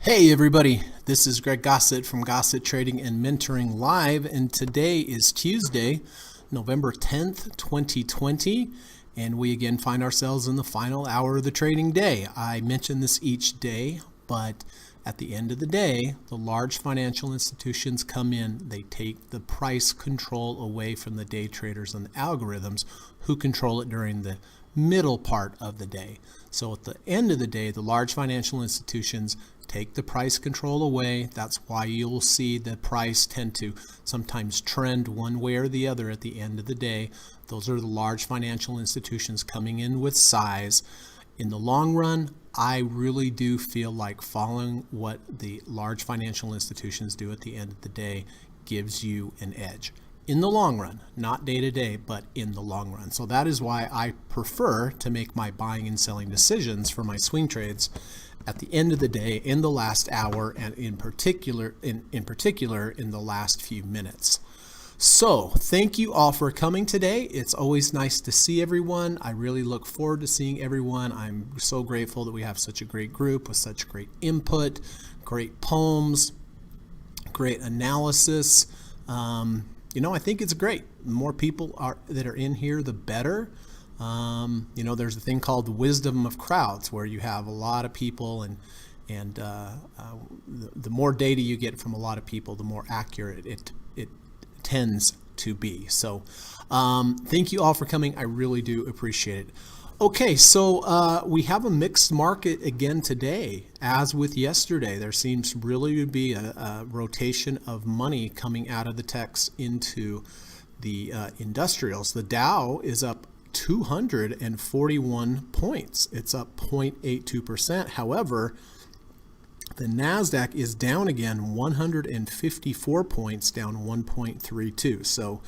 Hey everybody, this is Greg Gossett from Gossett Trading and Mentoring Live, and today is Tuesday, November 10th, 2020, and we again find ourselves in the final hour of the trading day. I mention this each day, but at the end of the day, the large financial institutions come in, they take the price control away from the day traders and the algorithms who control it during the middle part of the day. So at the end of the day, the large financial institutions take the price control away. That's why you'll see the price tend to sometimes trend one way or the other at the end of the day. Those are the large financial institutions coming in with size. In the long run, I really do feel like following what the large financial institutions do at the end of the day gives you an edge. In the long run, not day to day, but in the long run. So that is why I prefer to make my buying and selling decisions for my swing trades at the end of the day, in the last hour, and in particular in the last few minutes. So thank you all for coming today. It's always nice to see everyone. I really look forward to seeing everyone. I'm so grateful that we have such a great group with such great input, great poems, great analysis. I think it's great. The more people that are in here, the better. There's a thing called the wisdom of crowds, where you have a lot of people, and the more data you get from a lot of people, the more accurate it tends to be. So thank you all for coming. I really do appreciate it. Okay, so we have a mixed market again today. As with yesterday, there seems really to be a rotation of money coming out of the techs into the industrials. The Dow is up 241 points. It's up 0.82%. However, the NASDAQ is down again 154 points, down 1.32. So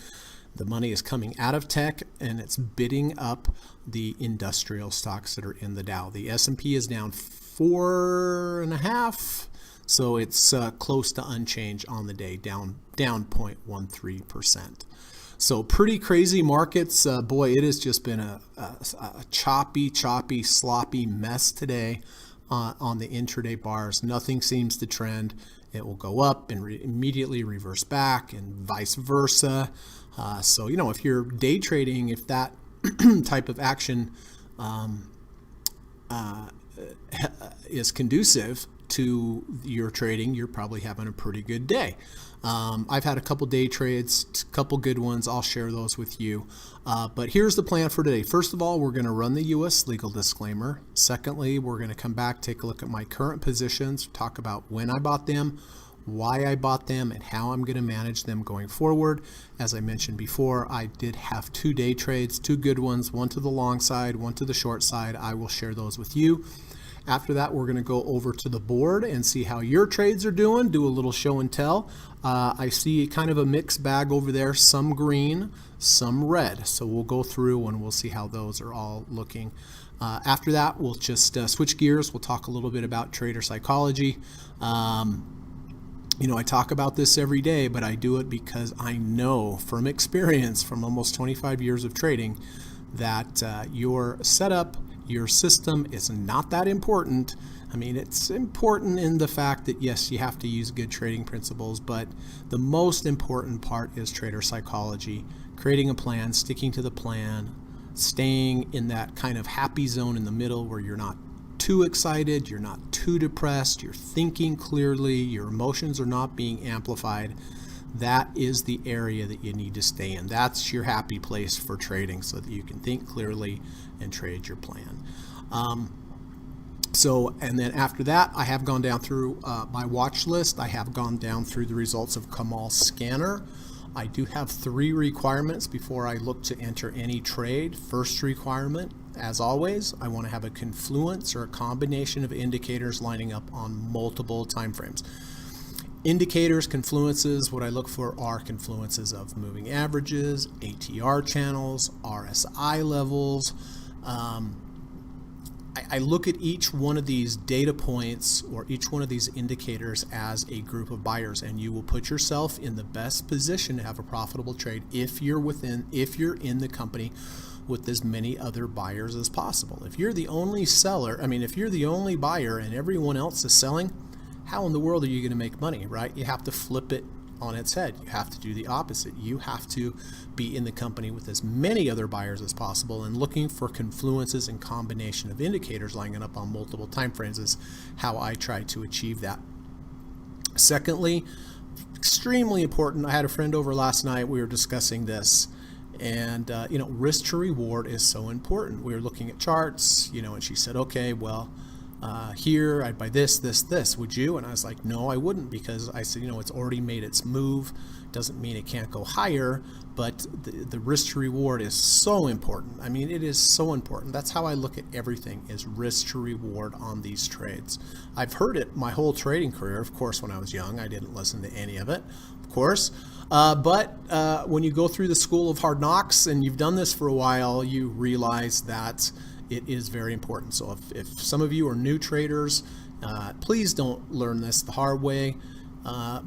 the money is coming out of tech and it's bidding up the industrial stocks that are in the Dow. The S&P is down 4.5, so it's close to unchanged on the day, down 0.13%. So pretty crazy markets. Boy, it has just been a choppy, sloppy mess today on the intraday bars. Nothing seems to trend. It will go up and immediately reverse back, and vice versa. So if you're day trading, if that type of action is conducive to your trading, you're probably having a pretty good day. I've had a couple day trades, a couple good ones. I'll share those with you. But here's the plan for today. First of all, we're going to run the U.S. legal disclaimer. Secondly, we're going to come back, take a look at my current positions, talk about when I bought them, why I bought them, and how I'm going to manage them going forward. As I mentioned before, I did have 2 day trades, 2 good ones, one to the long side, one to the short side. I will share those with you. After that, we're going to go over to the board and see how your trades are doing, do a little show and tell. I see kind of a mixed bag over there, some green, some red. So we'll go through and we'll see how those are all looking. After that, we'll just switch gears. We'll talk a little bit about trader psychology. I talk about this every day, but I do it because I know from experience, from almost 25 years of trading, that your setup, your system is not that important. I mean, it's important in the fact that, yes, you have to use good trading principles, but the most important part is trader psychology, creating a plan, sticking to the plan, staying in that kind of happy zone in the middle where you're not too excited, you're not too depressed, you're thinking clearly, your emotions are not being amplified. That is the area that you need to stay in. That's your happy place for trading, so that you can think clearly and trade your plan. And then after that, I have gone down through my watch list. I have gone down through the results of Kamal Scanner. I do have 3 requirements before I look to enter any trade. First requirement, as always, I want to have a confluence or a combination of indicators lining up on multiple time frames. Indicators, confluences, what I look for are confluences of moving averages, ATR channels, RSI levels. I look at each one of these data points or each one of these indicators as a group of buyers, and you will put yourself in the best position to have a profitable trade if you're in the company with as many other buyers as possible. If you're the only seller, if you're the only buyer and everyone else is selling, how in the world are you going to make money, right? You have to flip it on its head. You have to do the opposite. You have to be in the company with as many other buyers as possible and looking for confluences and combination of indicators lining up on multiple time frames is how I try to achieve that. Secondly, extremely important, I had a friend over last night, we were discussing this, and risk to reward is so important. We were looking at charts, and she said, okay, well, here I'd buy this, would you? And I was like, no, I wouldn't, because I said, it's already made its move. Doesn't mean it can't go higher, but the risk to reward is so important. I mean, it is so important. That's how I look at everything, is risk to reward on these trades. I've heard it my whole trading career. Of course, when I was young, I didn't listen to any of it, of course. But when you go through the school of hard knocks and you've done this for a while, you realize that it is very important. So if some of you are new traders, please don't learn this the hard way.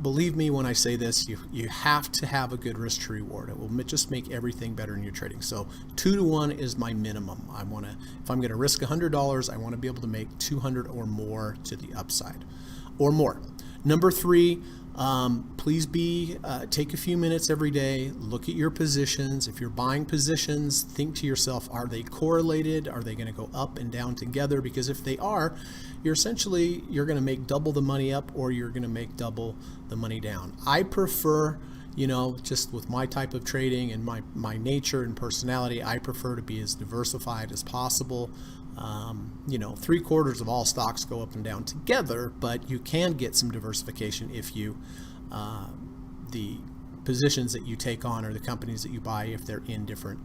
Believe me when I say this, you have to have a good risk to reward. It will just make everything better in your trading. So 2-to-1 is my minimum. If I'm going to risk $100, I want to be able to make 200 or more to the upside, or more. Number 3, please take a few minutes every day, look at your positions. If you're buying positions, think to yourself, are they correlated? Are they going to go up and down together? Because if they are, you're going to make double the money up, or you're going to make double the money down. I prefer, just with my type of trading and my nature and personality, I prefer to be as diversified as possible. 3/4 of all stocks go up and down together, but you can get some diversification if the positions that you take on or the companies that you buy, if they're in different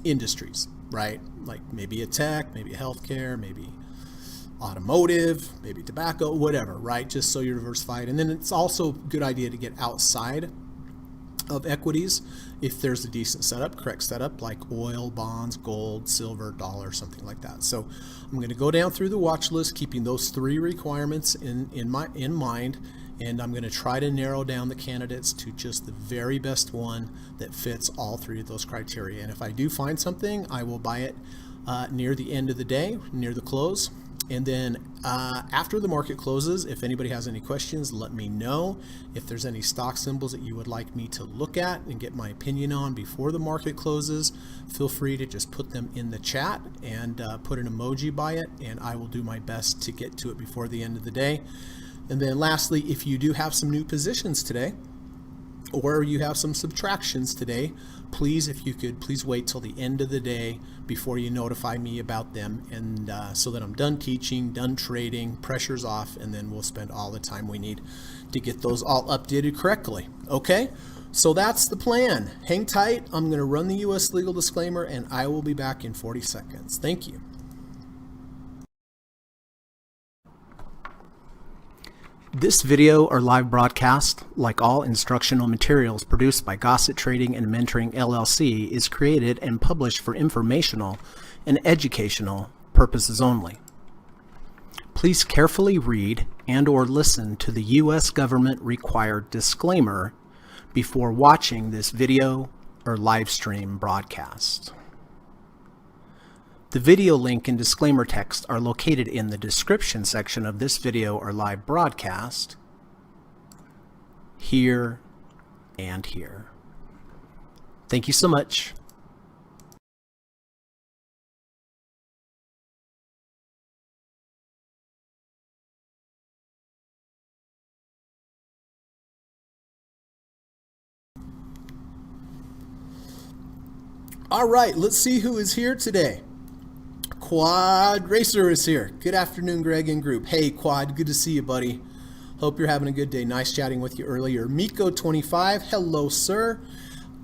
industries, right? Like maybe a tech, maybe a healthcare, maybe automotive, maybe tobacco, whatever, right? Just so you're diversified. And then it's also a good idea to get outside of equities if there's a decent setup, correct setup, like oil, bonds, gold, silver, dollar, something like that. So I'm going to go down through the watch list, keeping those 3 requirements in mind, and I'm going to try to narrow down the candidates to just the very best one that fits all 3 of those criteria. And if I do find something, I will buy it near the end of the day, near the close. And then after the market closes, if anybody has any questions, let me know. If there's any stock symbols that you would like me to look at and get my opinion on before the market closes, feel free to just put them in the chat and put an emoji by it, and I will do my best to get to it before the end of the day. And then lastly, if you do have some new positions today, or you have some subtractions today, please, if you could, please wait till the end of the day before you notify me about them, and so that I'm done teaching, done trading, pressure's off, and then we'll spend all the time we need to get those all updated correctly. Okay, so that's the plan. Hang tight. I'm going to run the U.S. legal disclaimer, and I will be back in 40 seconds. Thank you. This video or live broadcast, like all instructional materials produced by Gossett Trading and Mentoring LLC, is created and published for informational and educational purposes only. Please carefully read and/or listen to the U.S. government required disclaimer before watching this video or live stream broadcast. The video link and disclaimer text are located in the description section of this video or live broadcast, here and here. Thank you so much. All right, let's see who is here today. Quad Racer is here. Good afternoon, Greg and group. Hey, Quad, good to see you, buddy. Hope you're having a good day. Nice chatting with you earlier. Miko25, hello, sir.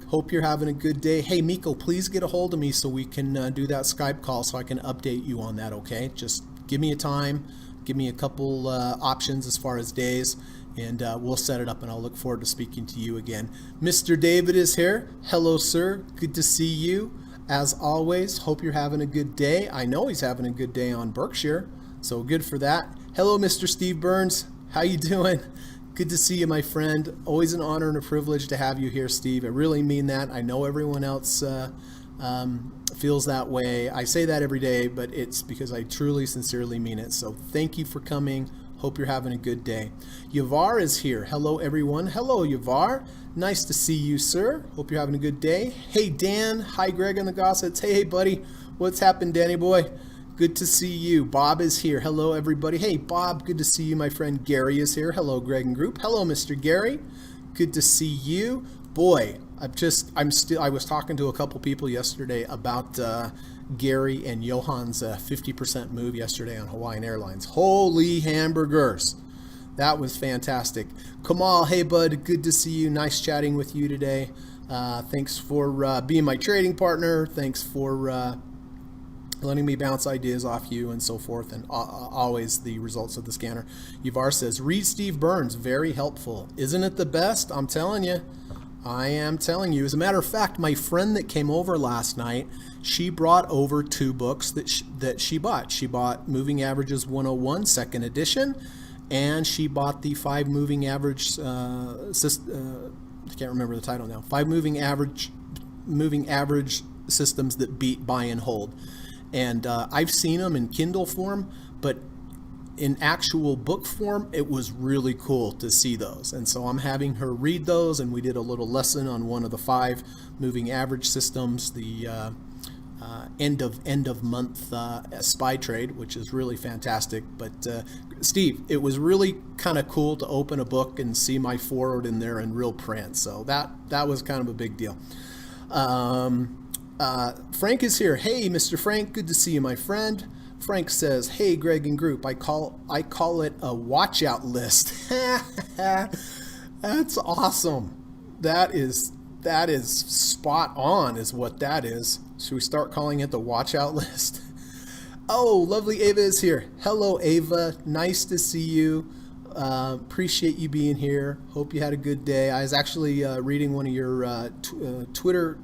Hope you're having a good day. Hey, Miko, please get a hold of me so we can do that Skype call so I can update you on that, okay? Just give me a time, give me a couple options as far as days, and we'll set it up, and I'll look forward to speaking to you again. Mr. David is here. Hello, sir. Good to see you. As always, hope you're having a good day. I know he's having a good day on Berkshire, so good for that. Hello, Mr. Steve Burns. How you doing? Good to see you, my friend. Always an honor and a privilege to have you here, Steve. I really mean that. I know everyone else feels that way. I say that every day, but it's because I truly, sincerely mean it. So thank you for coming. Hope you're having a good day. Yavar is here. Hello, everyone. Hello, Yavar. Nice to see you, sir. Hope you're having a good day. Hey, Dan. Hi, Greg and the Gossets. Hey, buddy. What's happened, Danny boy? Good to see you. Bob is here. Hello, everybody. Hey, Bob. Good to see you. My friend Gary is here. Hello, Greg and group. Hello, Mr. Gary. Good to see you. Boy, I was talking to a couple people yesterday about Gary and Johan's 50% move yesterday on Hawaiian Airlines. Holy hamburgers. That was fantastic. Kamal, hey bud, good to see you. Nice chatting with you today. Thanks for being my trading partner. Thanks for letting me bounce ideas off you and so forth, and always the results of the scanner. Yavar says, read Steve Burns, very helpful. Isn't it the best? I'm telling you. I am telling you. As a matter of fact, my friend that came over last night, she brought over 2 books that she bought. She bought Moving Averages 101, second edition, and she bought the 5 moving average, I can't remember the title now, 5 moving average systems that beat buy and hold. And I've seen them in Kindle form, but in actual book form, it was really cool to see those. And so I'm having her read those, and we did a little lesson on one of the 5 moving average systems, the end of month SPY trade, which is really fantastic. But Steve, it was really kind of cool to open a book and see my forward in there in real print. So that was kind of a big deal. Frank is here. Hey, Mr. Frank, good to see you, my friend. Frank says, hey, Greg and group, I call it a watch out list. That's awesome. That is spot on is what that is. Should we start calling it the watch out list? Oh, lovely Ava is here. Hello, Ava. Nice to see you. Appreciate you being here. Hope you had a good day. I was actually reading one of your Twitter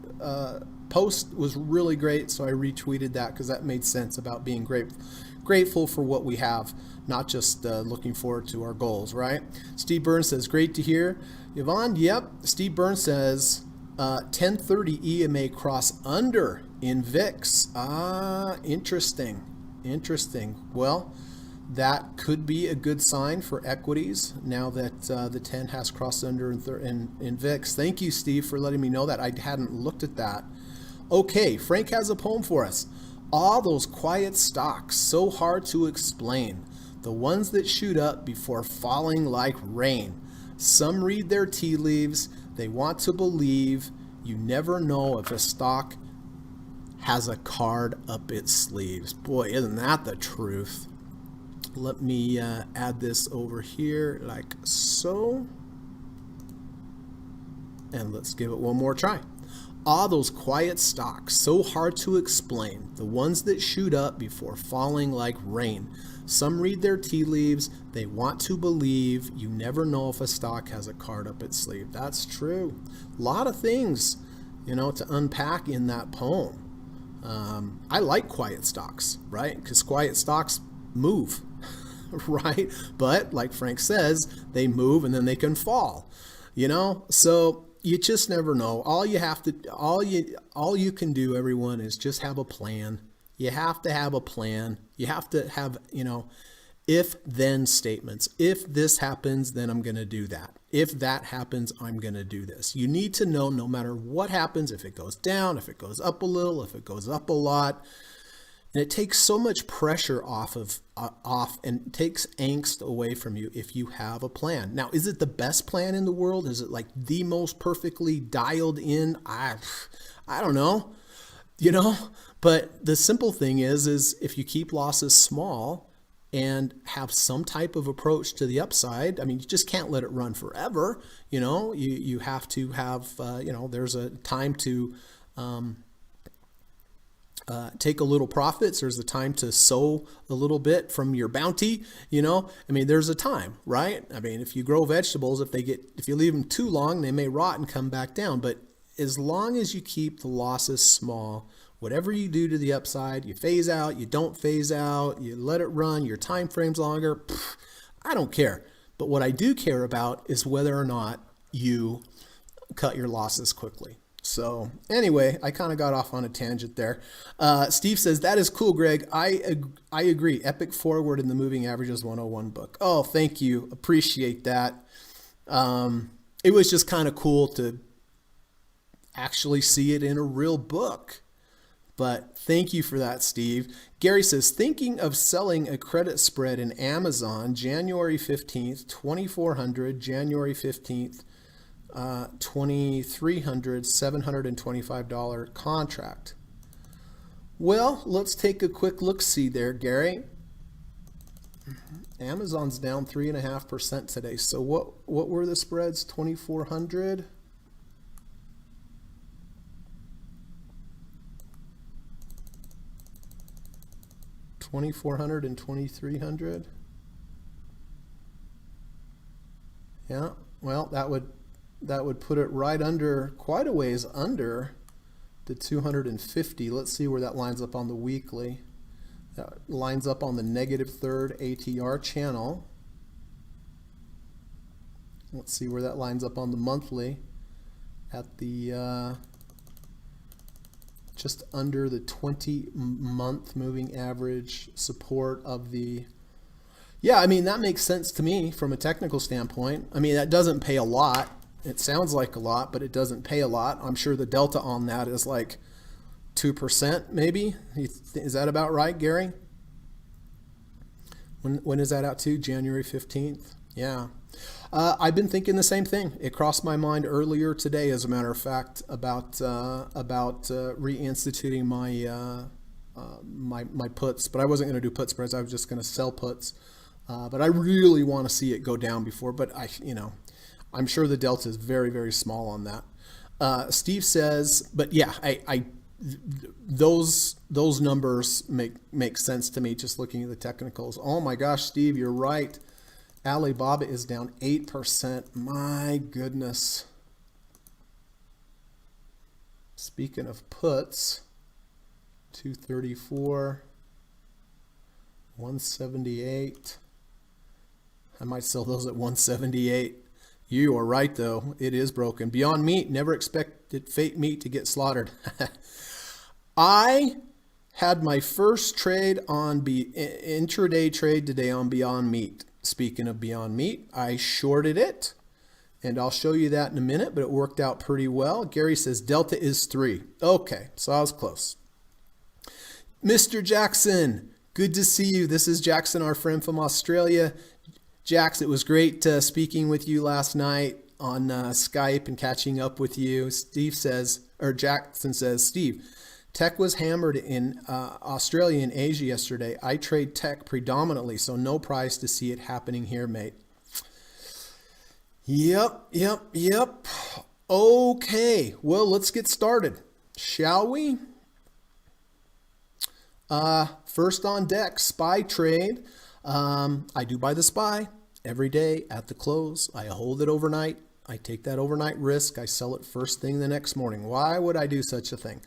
post was really great, so I retweeted that because that made sense about being grateful for what we have, not just looking forward to our goals, right? Steve Burns says, great to hear. Yvonne, yep. Steve Burns says, 1030 EMA cross under in VIX. Interesting. Well, that could be a good sign for equities now that the 10 has crossed under in VIX. Thank you, Steve, for letting me know that. I hadn't looked at that. Okay, Frank has a poem for us. All those quiet stocks, so hard to explain. The ones that shoot up before falling like rain. Some read their tea leaves. They want to believe. You never know if a stock has a card up its sleeves. Boy, isn't that the truth? Let me add this over here like so. And let's give it one more try. Ah, those quiet stocks, so hard to explain. The ones that shoot up before falling like rain. Some read their tea leaves. They want to believe. You never know if a stock has a card up its sleeve. That's true. A lot of things, to unpack in that poem. I like quiet stocks, right? Because quiet stocks move, right? But like Frank says, they move and then they can fall, So you just never know. All you can do, everyone, is just have a plan. You have to have a plan. You have to have, if then statements. If this happens, then I'm going to do that. If that happens, I'm going to do this. You need to know no matter what happens, if it goes down, if it goes up a little, if it goes up a lot. And it takes so much pressure off and takes angst away from you if you have a plan. Now, is it the best plan in the world? Is it like the most perfectly dialed in? I don't know, but the simple thing is if you keep losses small and have some type of approach to the upside, you just can't let it run forever. You have to have, there's a time to, take a little profits. There's a time to sow a little bit from your bounty. There's a time, right? If you grow vegetables, if you leave them too long, they may rot and come back down. But as long as you keep the losses small, whatever you do to the upside, you phase out, you don't phase out, you let it run, your time frame's longer, I don't care. But what I do care about is whether or not you cut your losses quickly. So anyway, I kind of got off on a tangent there. Steve says, that is cool, Greg. I agree. Epic forward in the Moving Averages 101 book. Oh, thank you. Appreciate that. It was just kind of cool to actually see it in a real book. But thank you for that, Steve. Gary says, thinking of selling a credit spread in Amazon, January 15th, 2400, January 15th, 2300, $725 contract. Well, let's take a quick look-see there, Gary. Amazon's down 3.5% today. So what were the spreads? 2400. $2,400 and $2,300. Yeah, well, that would put it right under, quite a ways under the 250. Let's see where that lines up on the weekly. That lines up on the negative third ATR channel. Let's see where that lines up on the monthly at the just under the 20-month moving average support of the, yeah, I mean, that makes sense to me from a technical standpoint. I mean, that doesn't pay a lot. It sounds like a lot, but it doesn't pay a lot. I'm sure the delta on that is like 2% maybe. Is that about right, Gary? When is that out to? January 15th? Yeah. I've been thinking the same thing. It crossed my mind earlier today, as a matter of fact, about reinstituting my puts. But I wasn't going to do put spreads. I was just going to sell puts. But I really want to see it go down before. But I'm sure the delta is very, very small on that. Steve says, but yeah, those numbers make sense to me just looking at the technicals. Oh my gosh, Steve, you're right. Alibaba is down 8%. My goodness. Speaking of puts, 234, 178. I might sell those at 178. You are right, though. It is broken. Beyond Meat, never expected Fate Meat to get slaughtered. I had my first trade on intraday trade today on Beyond Meat. Speaking of Beyond Meat, I shorted it, and I'll show you that in a minute, but it worked out pretty well. Gary says delta is 3. Okay, so I was close. Mr. Jackson, good to see you. This is Jackson, our friend from Australia. Jax, it was great speaking with you last night on Skype and catching up with you. Jackson says, Steve, tech was hammered in Australia and Asia yesterday. I trade tech predominantly, so no price to see it happening here, mate. Yep. Okay, well, let's get started, shall we? First on deck, SPY trade. I do buy the SPY every day at the close. I hold it overnight. I take that overnight risk. I sell it first thing the next morning. Why would I do such a thing?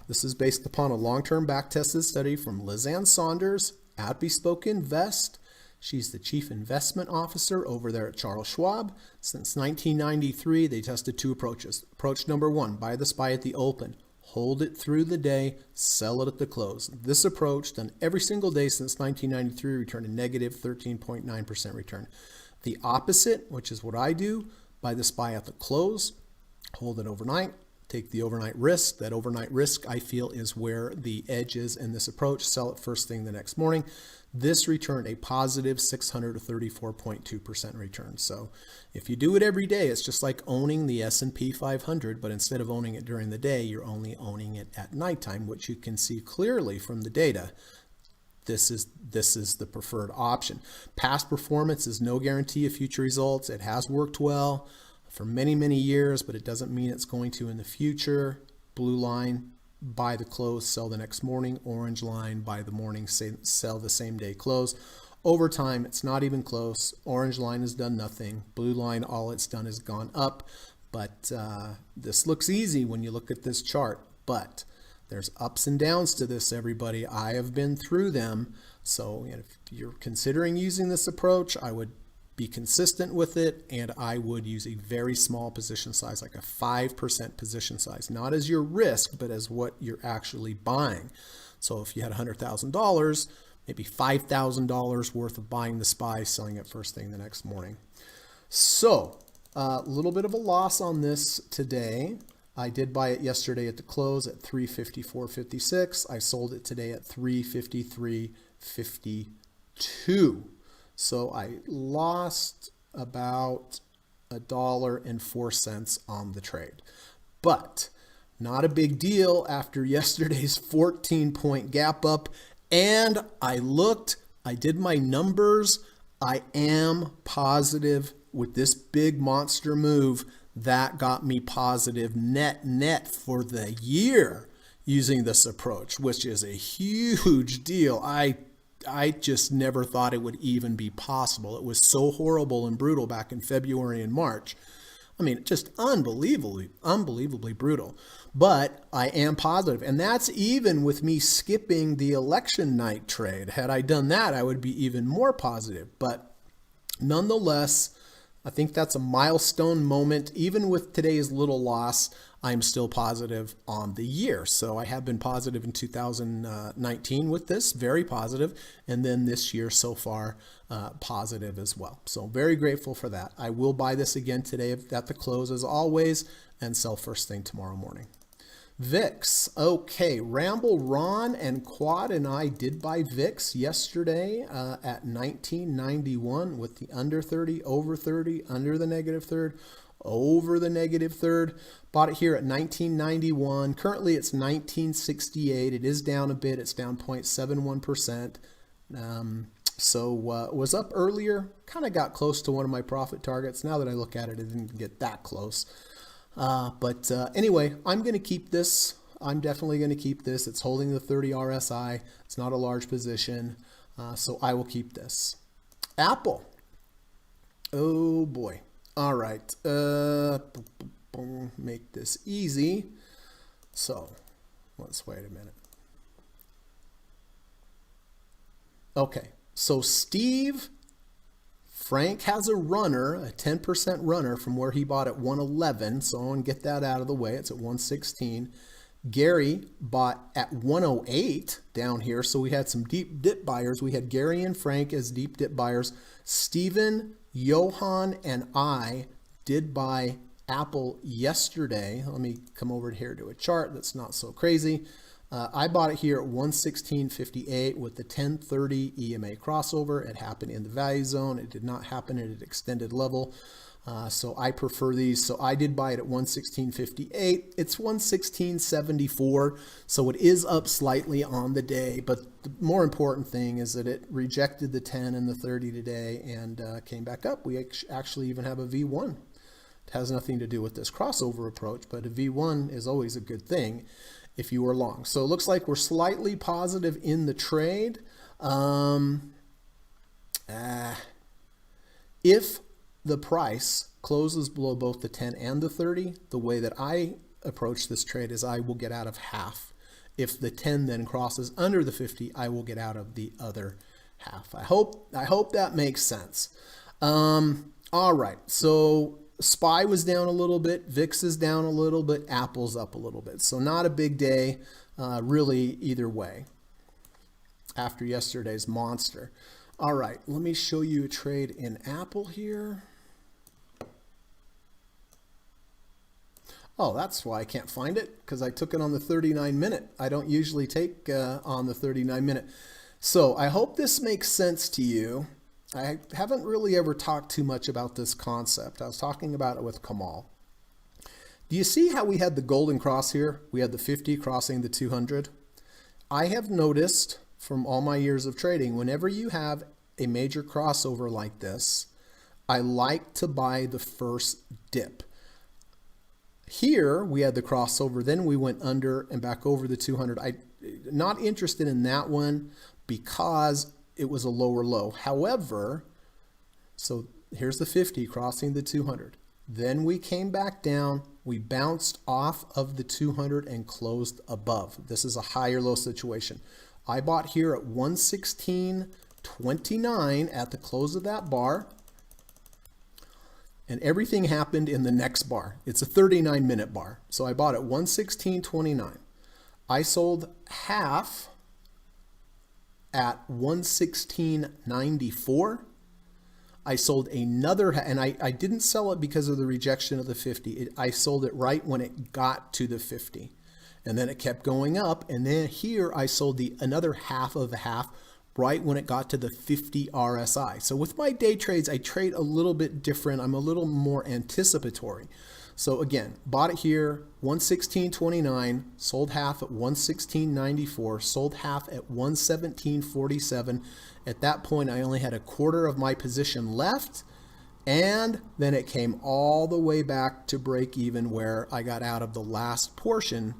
This is based upon a long-term back-tested study from Lizanne Saunders at Bespoke Invest. She's the chief investment officer over there at Charles Schwab. Since 1993, they tested 2 approaches. Approach number 1, buy the SPY at the open. Hold it through the day, sell it at the close. This approach, done every single day since 1993, returned a negative 13.9% return. The opposite, which is what I do, buy the SPY at the close, hold it overnight, take the overnight risk. That overnight risk, I feel, is where the edge is in this approach. Sell it first thing the next morning. This returned a positive 634.2% return. So if you do it every day, it's just like owning the S&P 500, but instead of owning it during the day, you're only owning it at nighttime, which you can see clearly from the data. This is the preferred option. Past performance is no guarantee of future results. It has worked well for many, many years, but it doesn't mean it's going to in the future. Blue line, buy the close, sell the next morning. Orange line, buy the morning, sell the same day close. Over time, it's not even close. Orange line has done nothing. Blue line, all it's done is gone up. But this looks easy when you look at this chart, but there's ups and downs to this, everybody. I have been through them. So if you're considering using this approach, I would be consistent with it, and I would use a very small position size, like a 5% position size, not as your risk, but as what you're actually buying. So if you had $100,000, maybe $5,000 worth of buying the SPY, selling it first thing the next morning. So a little bit of a loss on this today. I did buy it yesterday at the close at 354.56. I sold it today at 353.52. So I lost about $1.04 on the trade. But not a big deal after yesterday's 14-point gap up. And I did my numbers. I am positive with this big monster move. That got me positive net for the year using this approach, which is a huge deal. I just never thought it would even be possible. It was so horrible and brutal back in February and March. I mean, just unbelievably brutal. But I am positive. And that's even with me skipping the election night trade. Had I done that, I would be even more positive. But nonetheless, I think that's a milestone moment. Even with today's little loss, I'm still positive on the year. So I have been positive in 2019 with this, very positive. And then this year so far, positive as well. So very grateful for that. I will buy this again today at the close as always and sell first thing tomorrow morning. VIX. Okay, Ramble Ron and Quad and I did buy VIX yesterday at 1991 with the under 30, over 30, under the negative third, over the negative third. Bought it here at 1991. Currently it's 1968. It is down a bit. It's down 0.71%. So was up earlier. Kind of got close to one of my profit targets. Now that I look at it, it didn't get that close. But anyway, I'm going to keep this. I'm definitely going to keep this. It's holding the 30 RSI. It's not a large position. So I will keep this. Apple. Oh boy. All right. Make this easy. So let's wait a minute. Okay. So Frank has a runner, a 10% runner from where he bought at 111. So I want to get that out of the way. It's at 116. Gary bought at 108 down here. So we had some deep dip buyers. We had Gary and Frank as deep dip buyers. Stephen, Johan, and I did buy Apple yesterday. Let me come over here to a chart that's not so crazy. I bought it here at 116.58 with the 1030 EMA crossover. It happened in the value zone. It did not happen at an extended level. So I prefer these. So I did buy it at 116.58. It's 116.74. So it is up slightly on the day. But the more important thing is that it rejected the 10 and the 30 today and came back up. We actually even have a V1. It has nothing to do with this crossover approach, but a V1 is always a good thing if you are long. So it looks like we're slightly positive in the trade. If the price closes below both the 10 and the 30, the way that I approach this trade is I will get out of half. If the 10 then crosses under the 50, I will get out of the other half. I hope that makes sense. All right, so SPY was down a little bit, VIX is down a little bit, Apple's up a little bit. So not a big day, really, either way, after yesterday's monster. All right, let me show you a trade in Apple here. Oh, that's why I can't find it, because I took it on the 39-minute. I don't usually take on the 39-minute. So I hope this makes sense to you. I haven't really ever talked too much about this concept. I was talking about it with Kamal. Do you see how we had the golden cross here? We had the 50 crossing the 200. I have noticed from all my years of trading, whenever you have a major crossover like this, I like to buy the first dip. Here we had the crossover, then we went under and back over the 200. I'm not interested in that one because it was a lower low. However, so here's the 50 crossing the 200. Then we came back down, we bounced off of the 200 and closed above. This is a higher low situation. I bought here at 116.29 at the close of that bar. and everything happened in the next bar. It's a 39-minute bar. So I bought at 116.29. I sold half at 116.94. I sold another, and I didn't sell it because of the rejection of the 50. I sold it right when it got to the 50. And then it kept going up. And then here I sold another half of a half right when it got to the 50 RSI. So with my day trades, I trade a little bit different. I'm a little more anticipatory. So again, bought it here, 116.29, sold half at 116.94, sold half at 117.47. At that point, I only had a quarter of my position left, and then it came all the way back to break even, where I got out of the last portion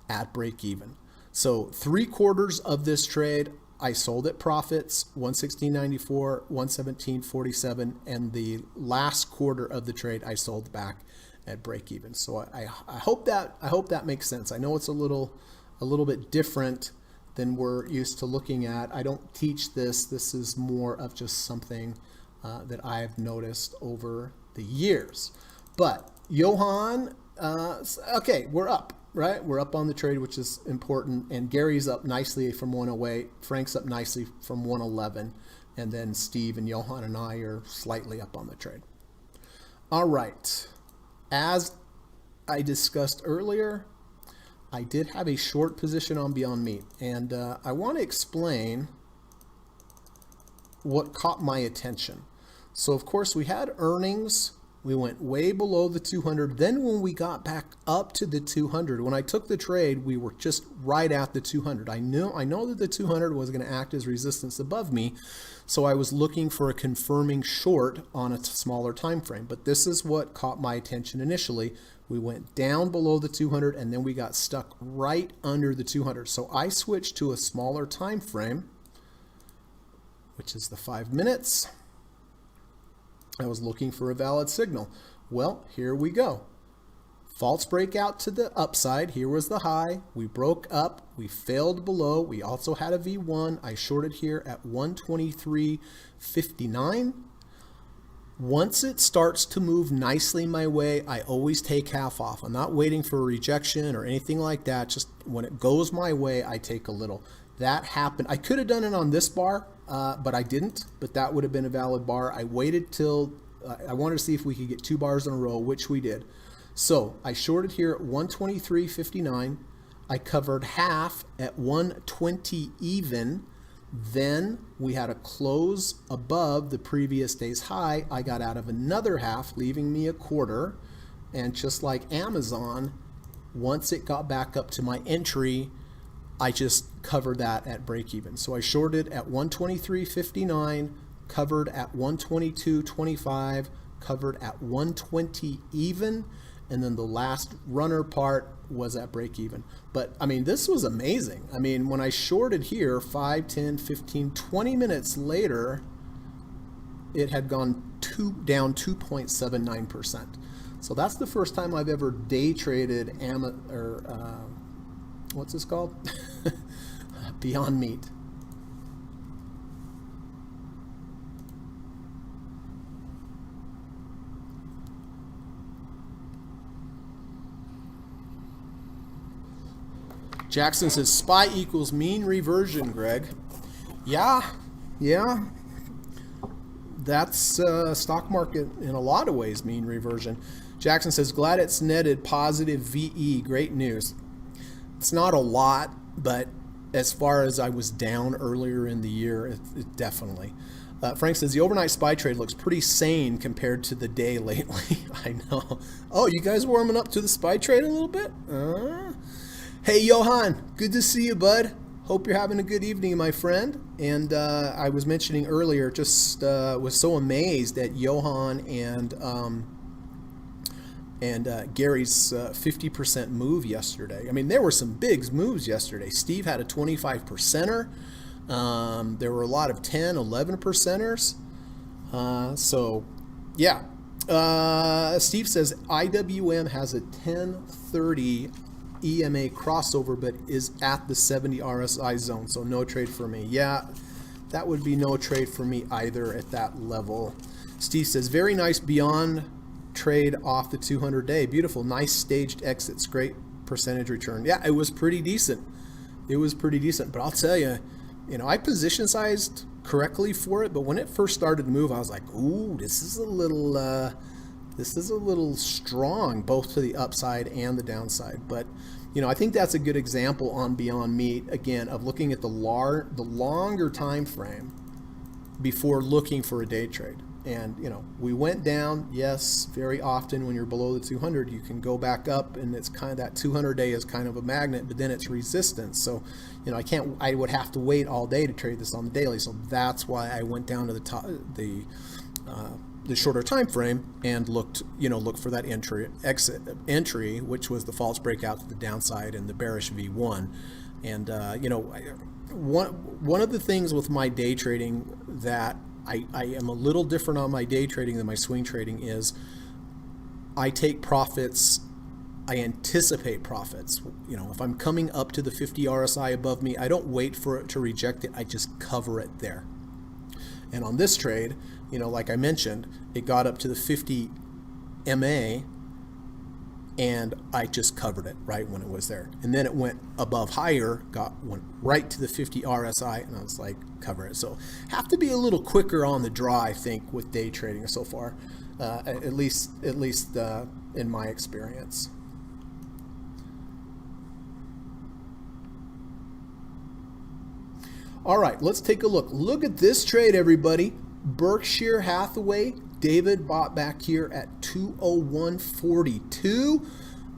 at break even. So 3/4 of this trade, I sold at profits, 116.94, 117.47, and the last quarter of the trade I sold back at break even. So I hope that makes sense. I know it's a little bit different than we're used to looking at. I don't teach this. This is more of just something that I've noticed over the years. But Johan, okay, we're up. Right? We're up on the trade, which is important. And Gary's up nicely from 108. Frank's up nicely from 111. And then Steve and Johan and I are slightly up on the trade. All right. As I discussed earlier, I did have a short position on Beyond Meat. And I want to explain what caught my attention. So, of course, we had earnings. We went way below the 200. Then when we got back up to the 200, when I took the trade, we were just right at the 200. I know that the 200 was going to act as resistance above me, so I was looking for a confirming short on a smaller time frame. But this is what caught my attention initially. We went down below the 200, and then we got stuck right under the 200. So I switched to a smaller time frame, which is the 5 minutes. I was looking for a valid signal. Well, here we go. False breakout to the upside. Here was the high. We broke up. We failed below. We also had a V1. I shorted here at 123.59. Once it starts to move nicely my way, I always take half off. I'm not waiting for a rejection or anything like that. Just when it goes my way, I take a little. That happened. I could have done it on this bar, but I didn't. But that would have been a valid bar. I waited till I wanted to see if we could get 2 bars in a row, which we did. So I shorted here at 123.59. I covered half at 120 even. Then we had a close above the previous day's high. I got out of another half, leaving me a quarter. And just like Amazon, once it got back up to my entry, I just covered that at break even. So I shorted at 123.59, covered at 122.25, covered at 120 even, and then the last runner part was at break even. But I mean, this was amazing. I mean, when I shorted here 5, 10, 15, 20 minutes later, it had gone down 2.79%. So that's the first time I've ever day traded what's this called? Beyond Meat. Jackson says SPY equals mean reversion, Greg. Yeah. That's stock market in a lot of ways, mean reversion. Jackson says glad it's netted positive VE. Great news. It's not a lot, but as far as I was down earlier in the year, it definitely. Frank says the overnight SPY trade looks pretty sane compared to the day lately. I know. Oh, you guys warming up to the SPY trade a little bit? Hey, Johan, good to see you, bud. Hope you're having a good evening, my friend. And I was mentioning earlier, just was so amazed at Johan and Gary's 50% move yesterday. I mean, there were some big moves yesterday. Steve had a 25%er. There were a lot of 10, 11%ers. So, yeah. Steve says IWM has a 1030 EMA crossover, but is at the 70 RSI zone, so no trade for me. Yeah, that would be no trade for me either at that level. Steve says very nice Beyond trade off the 200 day. Beautiful, nice staged exits, great percentage return. Yeah, it was pretty decent. It was pretty decent, but I'll tell you, I position sized correctly for it, but when it first started to move, I was like, ooh, this is a little strong, both to the upside and the downside. But I think that's a good example on Beyond Meat, again, of looking at the longer time frame before looking for a day trade. And we went down. Yes, very often when you're below the 200, you can go back up, and it's kind of that 200 day is kind of a magnet, but then it's resistance. So I would have to wait all day to trade this on the daily. So that's why I went down to the top, the shorter time frame, and looked for that entry, which was the false breakout to the downside and the bearish V1. And one of the things with my day trading that I am a little different on my day trading than my swing trading is I take profits. I anticipate profits. If I'm coming up to the 50 RSI above me, I don't wait for it to reject it. I just cover it there. And on this trade, like I mentioned, it got up to the 50 MA, and I just covered it right when it was there. And then it went above higher, went right to the 50 RSI, and I was like, cover it. So have to be a little quicker on the draw, I think, with day trading so far, at least in my experience. All right, let's take a look. Look at this trade, everybody. Berkshire Hathaway. David bought back here at 201.42.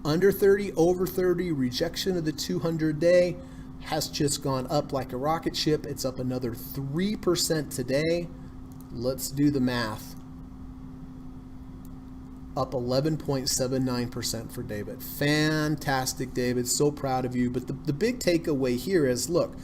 Under 30, over 30, rejection of the 200 day. Has just gone up like a rocket ship. It's up another 3% today. Let's do the math. Up 11.79% for David. Fantastic, David. So proud of you. But the big takeaway here is, look,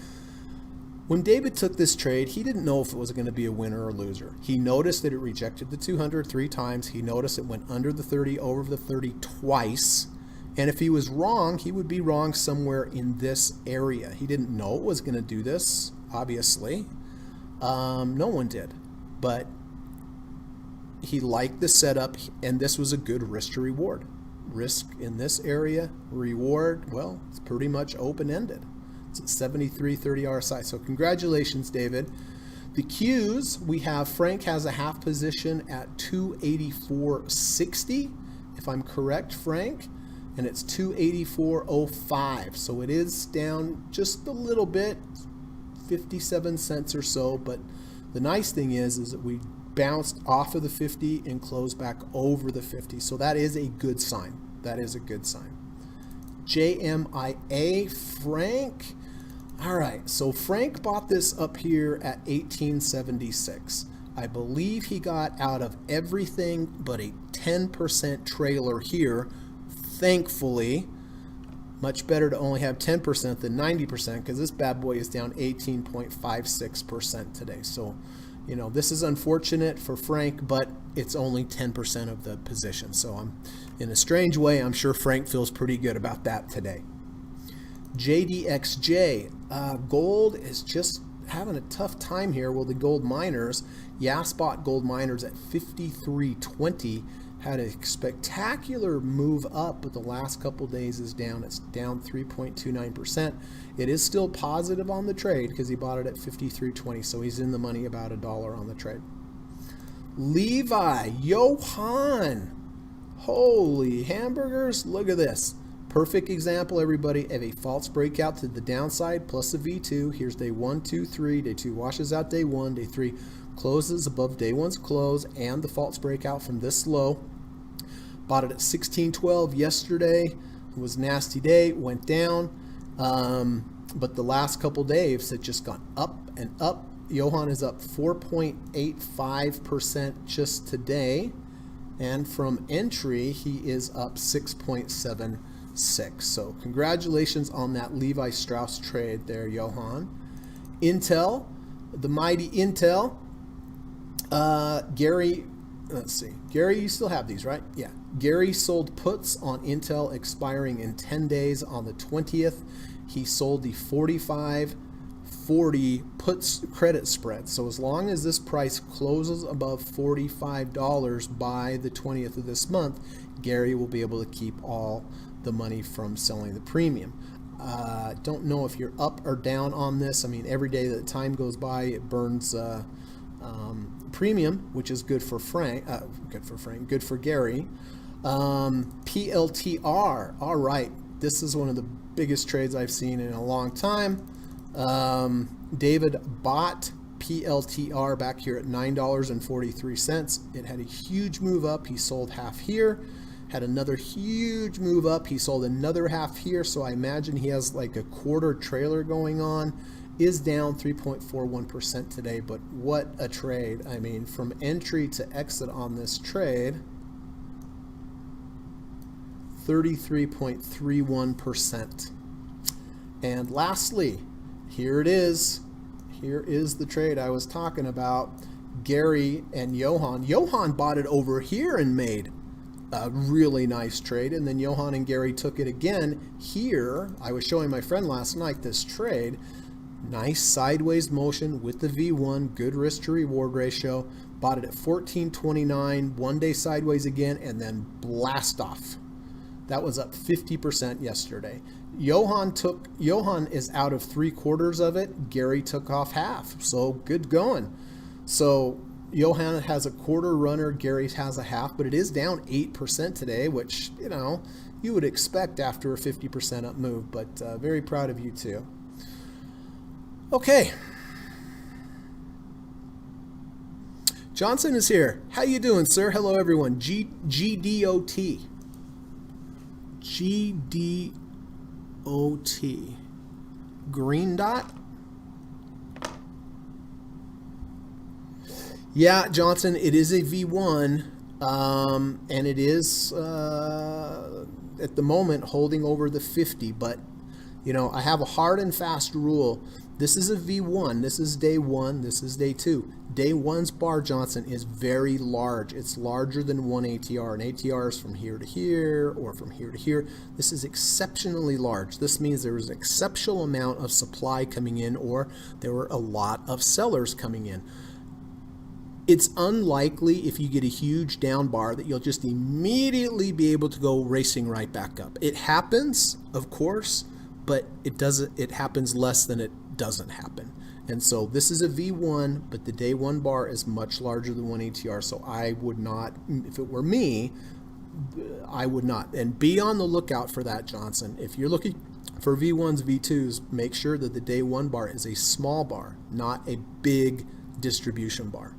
when David took this trade, he didn't know if it was going to be a winner or loser. He noticed that it rejected the 200 3 times. He noticed it went under the 30, over the 30 twice. And if he was wrong, he would be wrong somewhere in this area. He didn't know it was going to do this, obviously. No one did. But he liked the setup, and this was a good risk to reward. Risk in this area, reward, well, it's pretty much open-ended. It's at 73.30 RSI. So congratulations, David. The Qs, we have Frank has a half position at 284.60, if I'm correct, Frank. And it's 284.05. So it is down just a little bit, 57 cents or so. But the nice thing is that we bounced off of the 50 and closed back over the 50. So that is a good sign. That is a good sign. JMIA, Frank. All right, so Frank bought this up here at 1876. I believe he got out of everything but a 10% trailer here. Thankfully, much better to only have 10% than 90%, because this bad boy is down 18.56% today. So, this is unfortunate for Frank, but it's only 10% of the position. So in a strange way, I'm sure Frank feels pretty good about that today. JDXJ, gold is just having a tough time here. Well, the gold miners, spot gold miners at 53.20, had a spectacular move up, but the last couple days is down. It's down 3.29%. It is still positive on the trade because he bought it at 53.20, so he's in the money about $1 on the trade. Levi, Johann, holy hamburgers, look at this. Perfect example, everybody, of a false breakout to the downside plus a V2. Here's day 1, 2, 3. Day 2 washes out day 1. Day 3 closes above day 1's close and the false breakout from this low. Bought it at 16.12 yesterday. It was a nasty day. Went down. But the last couple days, it just gone up and up. Johann is up 4.85% just today. And from entry, he is up 6.76. So congratulations on that Levi Strauss trade there, Johann. Intel, the mighty Intel. Gary, let's see. Gary, you still have these, right? Yeah. Gary sold puts on Intel expiring in 10 days on the 20th. He sold the 45, 40 puts credit spread. So as long as this price closes above $45 by the 20th of this month, Gary will be able to keep all the money from selling the premium. Don't know if you're up or down on this. I mean, every day that time goes by, it burns premium, which is good for good for Gary. PLTR, all right. This is one of the biggest trades I've seen in a long time. David bought PLTR back here at $9.43. It had a huge move up. He sold half here, had another huge move up. He sold another half here. So I imagine he has like a quarter trailer going on. Is down 3.41% today, but what a trade. I mean, from entry to exit on this trade, 33.31%. And lastly, here it is. Here is the trade I was talking about. Gary and Johan. Johan bought it over here and made a really nice trade. And then Johan and Gary took it again here. I was showing my friend last night this trade. Nice sideways motion with the V1, good risk to reward ratio. Bought it at 14.29, one day sideways again, and then blast off. That was up 50% yesterday. Johan is out of 3/4 of it. Gary took off half. So good going. So Johan has a quarter runner, Gary has a half, but it is down 8% today, which, you know, you would expect after a 50% up move, but very proud of you too. Okay. Johnson is here. How you doing, sir? Hello, everyone. GDOT. GDOT. Green dot? Yeah, Johnson, it is a V1, and it is, at the moment, holding over the 50, but, you know, I have a hard and fast rule. This is a V1. This is day one. This is day two. Day one's bar, Johnson, is very large. It's larger than one ATR. An ATR is from here to here or from here to here. This is exceptionally large. This means there was an exceptional amount of supply coming in, or there were a lot of sellers coming in. It's unlikely if you get a huge down bar that you'll just immediately be able to go racing right back up. It happens, of course, but it happens less than it doesn't happen. And so this is a V1, but the day one bar is much larger than one ATR. So I would not, if it were me, I would not. And be on the lookout for that, Johnson. If you're looking for V1s, V2s, make sure that the day one bar is a small bar, not a big distribution bar.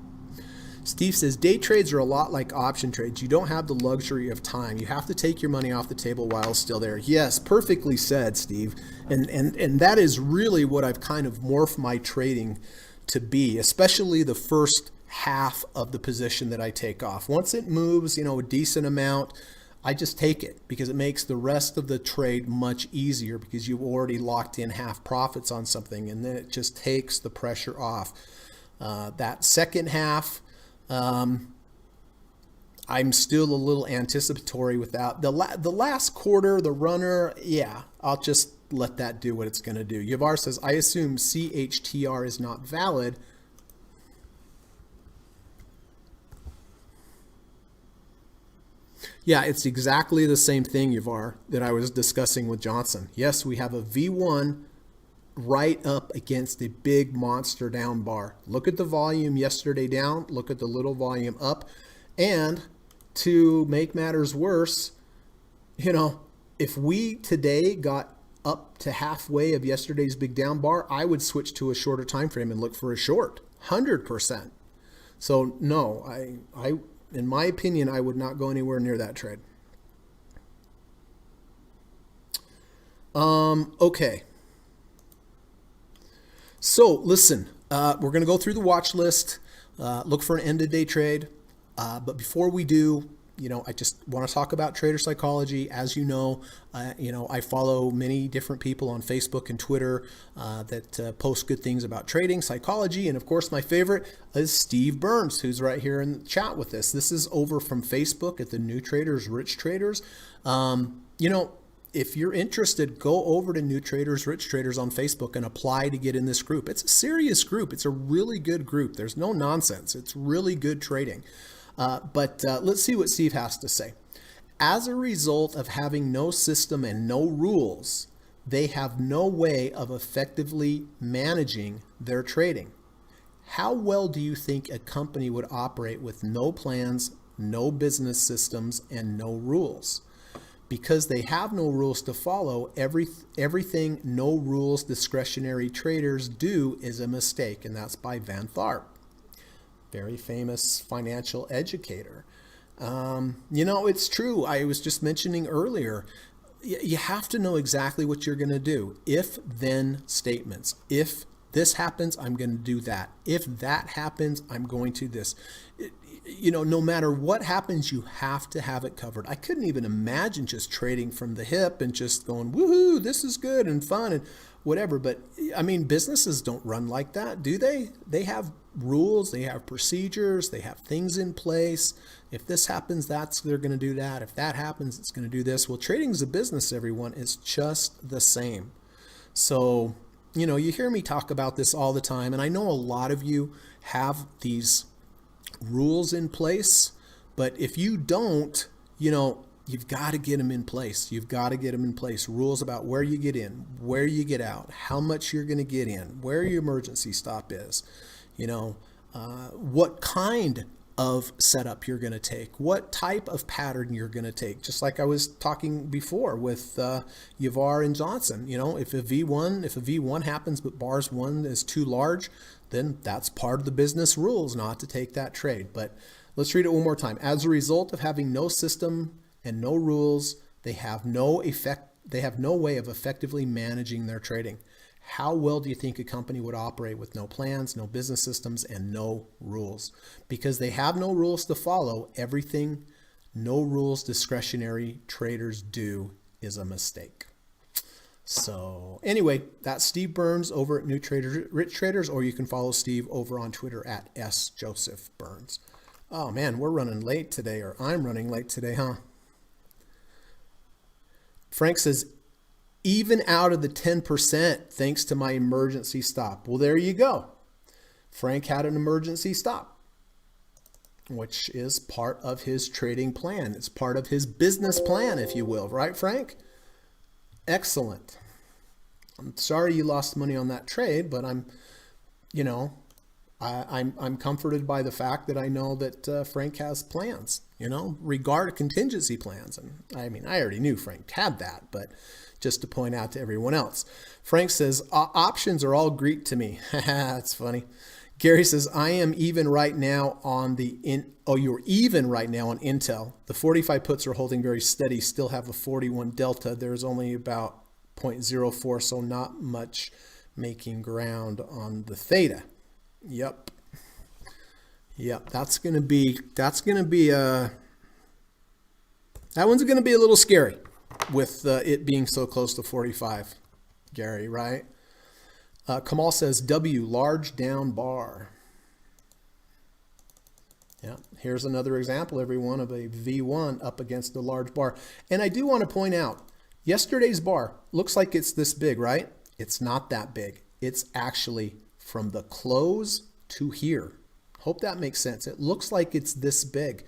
Steve says, day trades are a lot like option trades. You don't have the luxury of time. You have to take your money off the table while it's still there. Yes, perfectly said, Steve. And that is really what I've kind of morphed my trading to be, especially the first half of the position that I take off. Once it moves, you know, a decent amount, I just take it because it makes the rest of the trade much easier because you've already locked in half profits on something, and then it just takes the pressure off. That second half, I'm still a little anticipatory without the last quarter, the runner. Yeah, I'll just let that do what it's going to do. Yavar says, I assume CHTR is not valid. Yeah, it's exactly the same thing, Yavar, that I was discussing with Johnson. Yes, we have a V1 right up against a big monster down bar. Look at the volume yesterday down, look at the little volume up, and to make matters worse, you know, if we today got up to halfway of yesterday's big down bar, I would switch to a shorter time frame and look for a short, 100%. So no, I in my opinion, I would not go anywhere near that trade. Okay. So listen, we're going to go through the watch list, look for an end of day trade. But before we do, you know, I just want to talk about trader psychology. As you know, I follow many different people on Facebook and Twitter that post good things about trading, psychology. And of course, my favorite is Steve Burns, who's right here in the chat with us. This is over from Facebook at the New Traders, Rich Traders. You know, if you're interested, go over to New Traders, Rich Traders on Facebook and apply to get in this group. It's a serious group. It's a really good group. There's no nonsense. It's really good trading. But let's see what Steve has to say. As a result of having no system and no rules, they have no way of effectively managing their trading. How well do you think a company would operate with no plans, no business systems, and no rules? Because they have no rules to follow, everything no rules discretionary traders do is a mistake, and that's by Van Tharp, very famous financial educator. It's true. I was just mentioning earlier, you have to know exactly what you're going to do. If-then statements. If this happens, I'm going to do that. If that happens, I'm going to this. No matter what happens, you have to have it covered. I couldn't even imagine just trading from the hip and just going, woohoo, this is good and fun and whatever. But I mean, businesses don't run like that, do they? They have rules, they have procedures, they have things in place. If this happens, they're going to do that. If that happens, it's going to do this. Well, trading is a business, everyone. It's just the same. So, you hear me talk about this all the time, and I know a lot of you have these rules in place, but if you don't, you've got to get them in place. You've got to get them in place. Rules about where you get in, where you get out, how much you're going to get in, where your emergency stop is, what kind of setup you're going to take, what type of pattern you're going to take. Just like I was talking before with Yavar and Johnson, if a V1 happens, but bars 1 is too large, then that's part of the business rules not to take that trade. But let's read it one more time. As a result of having no system and no rules, they have no way of effectively managing their trading. How well do you think a company would operate with no plans, no business systems, and no rules? Because they have no rules to follow, everything no rules discretionary traders do is a mistake. So anyway, that's Steve Burns over at New Traders, Rich Traders, or you can follow Steve over on Twitter at @SJosephBurns. Oh man, we're running late today, or I'm running late today, huh? Frank says, even out of the 10% thanks to my emergency stop. Well, there you go. Frank had an emergency stop, which is part of his trading plan. It's part of his business plan, if you will. Right, Frank? Excellent. I'm sorry you lost money on that trade, but I'm comforted by the fact that I know that Frank has plans, regard contingency plans. And I already knew Frank had that, but just to point out to everyone else. Frank says, options are all Greek to me. That's funny. Gary says, I am even right now on you're even right now on Intel. The 45 puts are holding very steady, still have a 41 delta. There's only about 0.04, so not much making ground on the theta. Yep. That's going to be that one's going to be a little scary with it being so close to 45, Gary, right? Kamal says, W, large down bar. Yeah, here's another example, everyone, of a V1 up against a large bar. And I do want to point out, yesterday's bar looks like it's this big, right? It's not that big. It's actually from the close to here. Hope that makes sense. It looks like it's this big,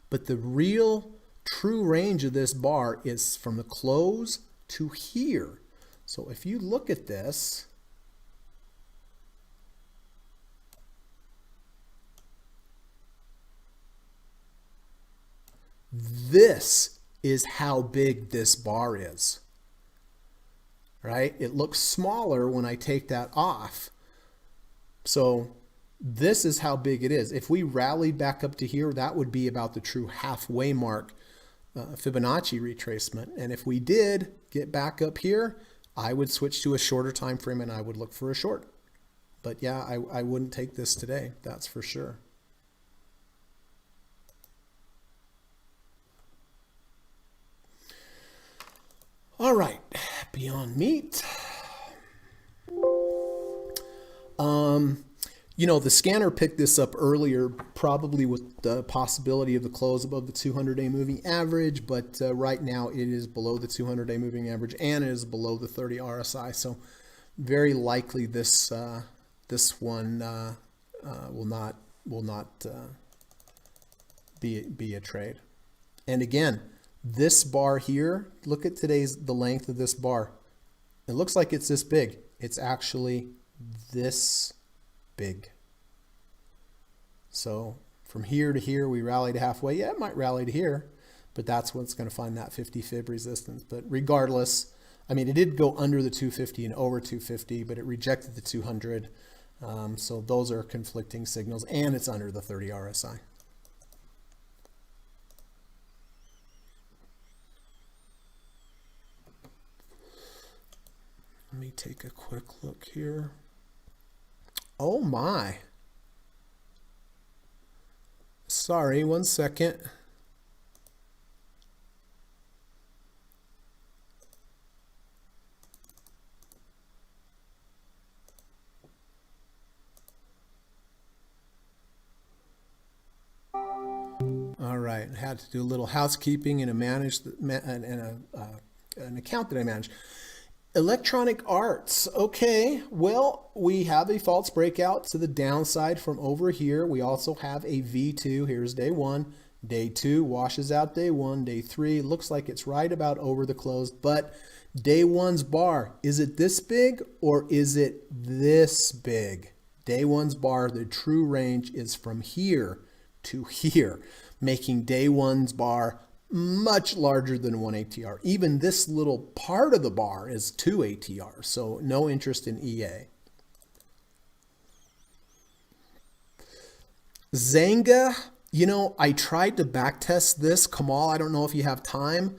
but the real true range of this bar is from the close to here. So if you look at this, this is how big this bar is, right? It looks smaller when I take that off. So this is how big it is. If we rally back up to here, that would be about the true halfway mark Fibonacci retracement. And if we did get back up here, I would switch to a shorter time frame and I would look for a short. But yeah, I wouldn't take this today, that's for sure. All right, Beyond Meat. You know, the scanner picked this up earlier, probably with the possibility of the close above the 200-day moving average, but right now it is below the 200-day moving average and it is below the 30 RSI. So very likely this this one will not be a trade. And again, this bar here, look at the length of this bar. It looks like it's this big. It's actually this big. So from here to here, we rally to halfway. Yeah, it might rally to here, but that's what's going to find that 50 fib resistance. But regardless, I mean, it did go under the 250 and over 250, but it rejected the 200. So those are conflicting signals, and it's under the 30 RSI. Let me take a quick look here. Oh my. Sorry, 1 second. All right, I had to do a little housekeeping and an account that I manage. Electronic arts. Okay, well, we have a false breakout to the downside from over here. We also have a V2. Here's day 1. Day 2 washes out day 1. Day 3 looks like it's right about over the close, but day 1's bar, is it this big or is it this big? Day 1's bar, the true range is from here to here, making day 1's bar much larger than 1 ATR. Even this little part of the bar is 2 ATR, so no interest in EA. Zanga, you know, I tried to backtest this. Kamal, I don't know if you have time.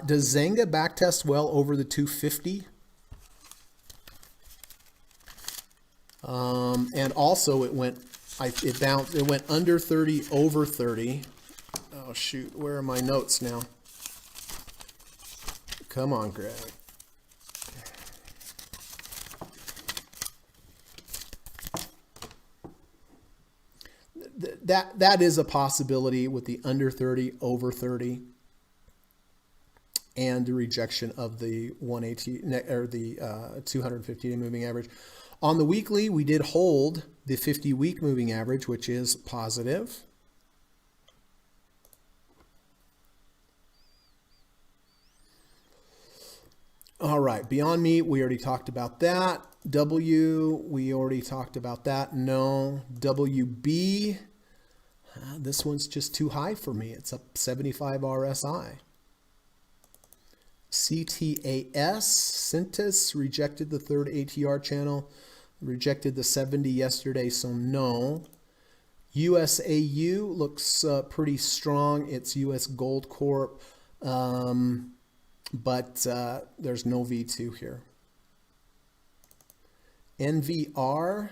Does Zanga backtest well over the 250? And also it went under 30, over 30. Oh shoot, where are my notes now? Come on, Greg. That is a possibility with the under 30, over 30, and the rejection of the 180 or the 250-day moving average. On the weekly, we did hold the 50-week moving average, which is positive. All right, Beyond Meat, we already talked about that. W, we already talked about that. No. WB, this one's just too high for me. It's up 75 RSI. CTAS, Cintas, rejected the third ATR channel, rejected the 70 yesterday, so no. USAU looks pretty strong. It's US Gold Corp. But there's no V2 here. NVR,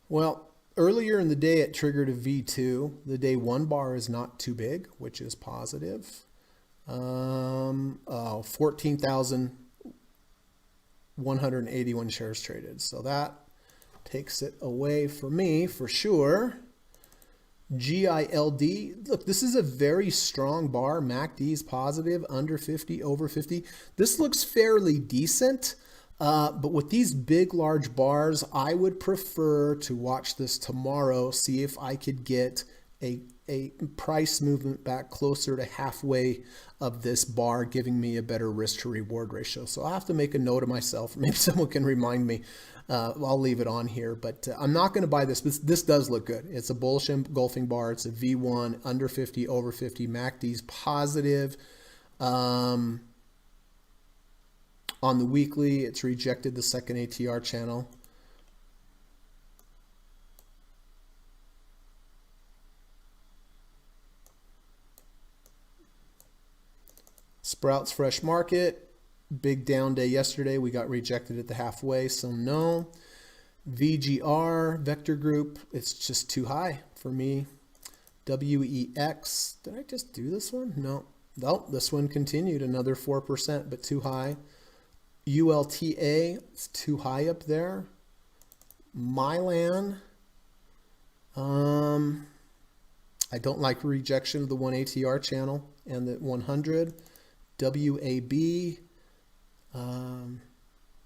well, earlier in the day it triggered a V2. The day 1 bar is not too big, which is positive. 14,181 shares traded. So that takes it away for me for sure. GILD, look, this is a very strong bar. MACD is positive, under 50, over 50. This looks fairly decent, but with these big, large bars, I would prefer to watch this tomorrow, see if I could get a price movement back closer to halfway of this bar, giving me a better risk to reward ratio. So I'll have to make a note of myself. Maybe someone can remind me. I'll leave it on here, but I'm not going to buy this. This does look good. It's a bullish engulfing bar. It's a V1, under 50, over 50. MACD's positive. On the weekly, it's rejected the second ATR channel. Sprouts Fresh Market, big down day yesterday. We got rejected at the halfway, so no. VGR, Vector Group, it's just too high for me. WEX, did I just do this one? No. Nope, this one continued, another 4%, but too high. ULTA, it's too high up there. Milan, I don't like rejection of the 1 ATR channel and the 100. WAB,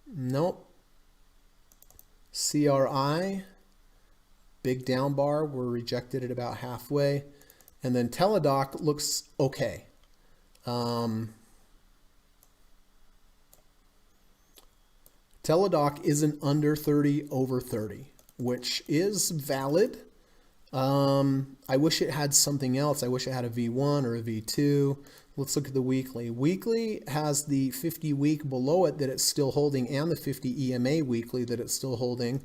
nope. CRI, big down bar, we're rejected at about halfway. And then Teladoc looks okay. Teladoc isn't under 30, over 30, which is valid. I wish it had something else. I wish it had a V1 or a V2. Let's look at the weekly. Weekly has the 50 week below it that it's still holding and the 50 EMA weekly that it's still holding.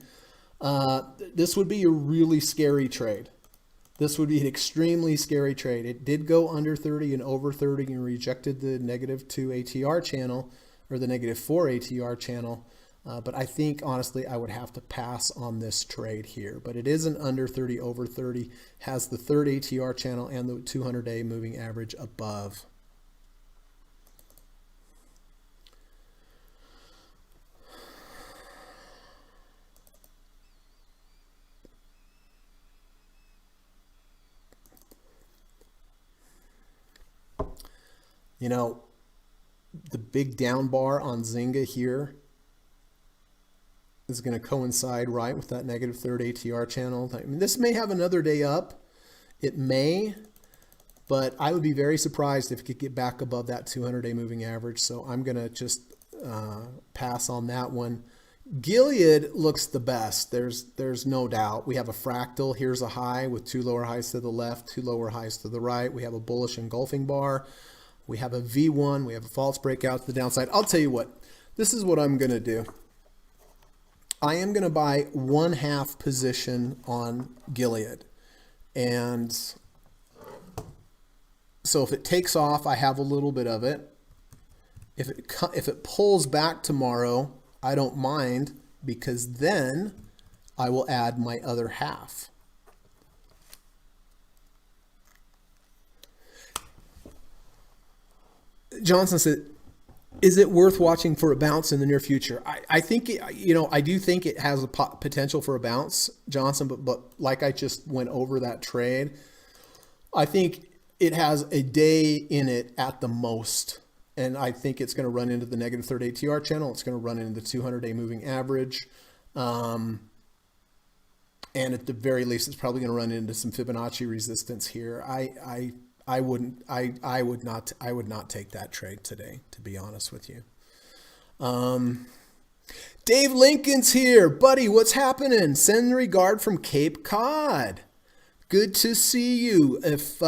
This would be a really scary trade. This would be an extremely scary trade. It did go under 30 and over 30 and rejected the -2 ATR channel or the -4 ATR channel. But I think, honestly, I would have to pass on this trade here. But it is an under 30, over 30, has the third ATR channel and the 200-day moving average above. You know, the big down bar on Zynga here is going to coincide right with that -3rd ATR channel. I mean, this may have another day up. It may, but I would be very surprised if it could get back above that 200-day moving average. So I'm going to just pass on that one. Gilead looks the best. There's no doubt. We have a fractal. Here's a high with 2 lower highs to the left, 2 lower highs to the right. We have a bullish engulfing bar. We have a V1. We have a false breakout to the downside. I'll tell you what. This is what I'm going to do. I am going to buy 1/2 position on Gilead. And so if it takes off, I have a little bit of it. If it pulls back tomorrow, I don't mind, because then I will add my other half. Johnson said, is it worth watching for a bounce in the near future? I think, I do think it has a potential for a bounce, Johnson, but like I just went over that trade, I think it has a day in it at the most. And I think it's going to run into the -3rd ATR channel. It's going to run into the 200-day moving average. And at the very least, it's probably going to run into some Fibonacci resistance here. I would not take that trade today, to be honest with you. Dave Lincoln's here. Buddy, what's happening? Send regard from Cape Cod. Good to see you. If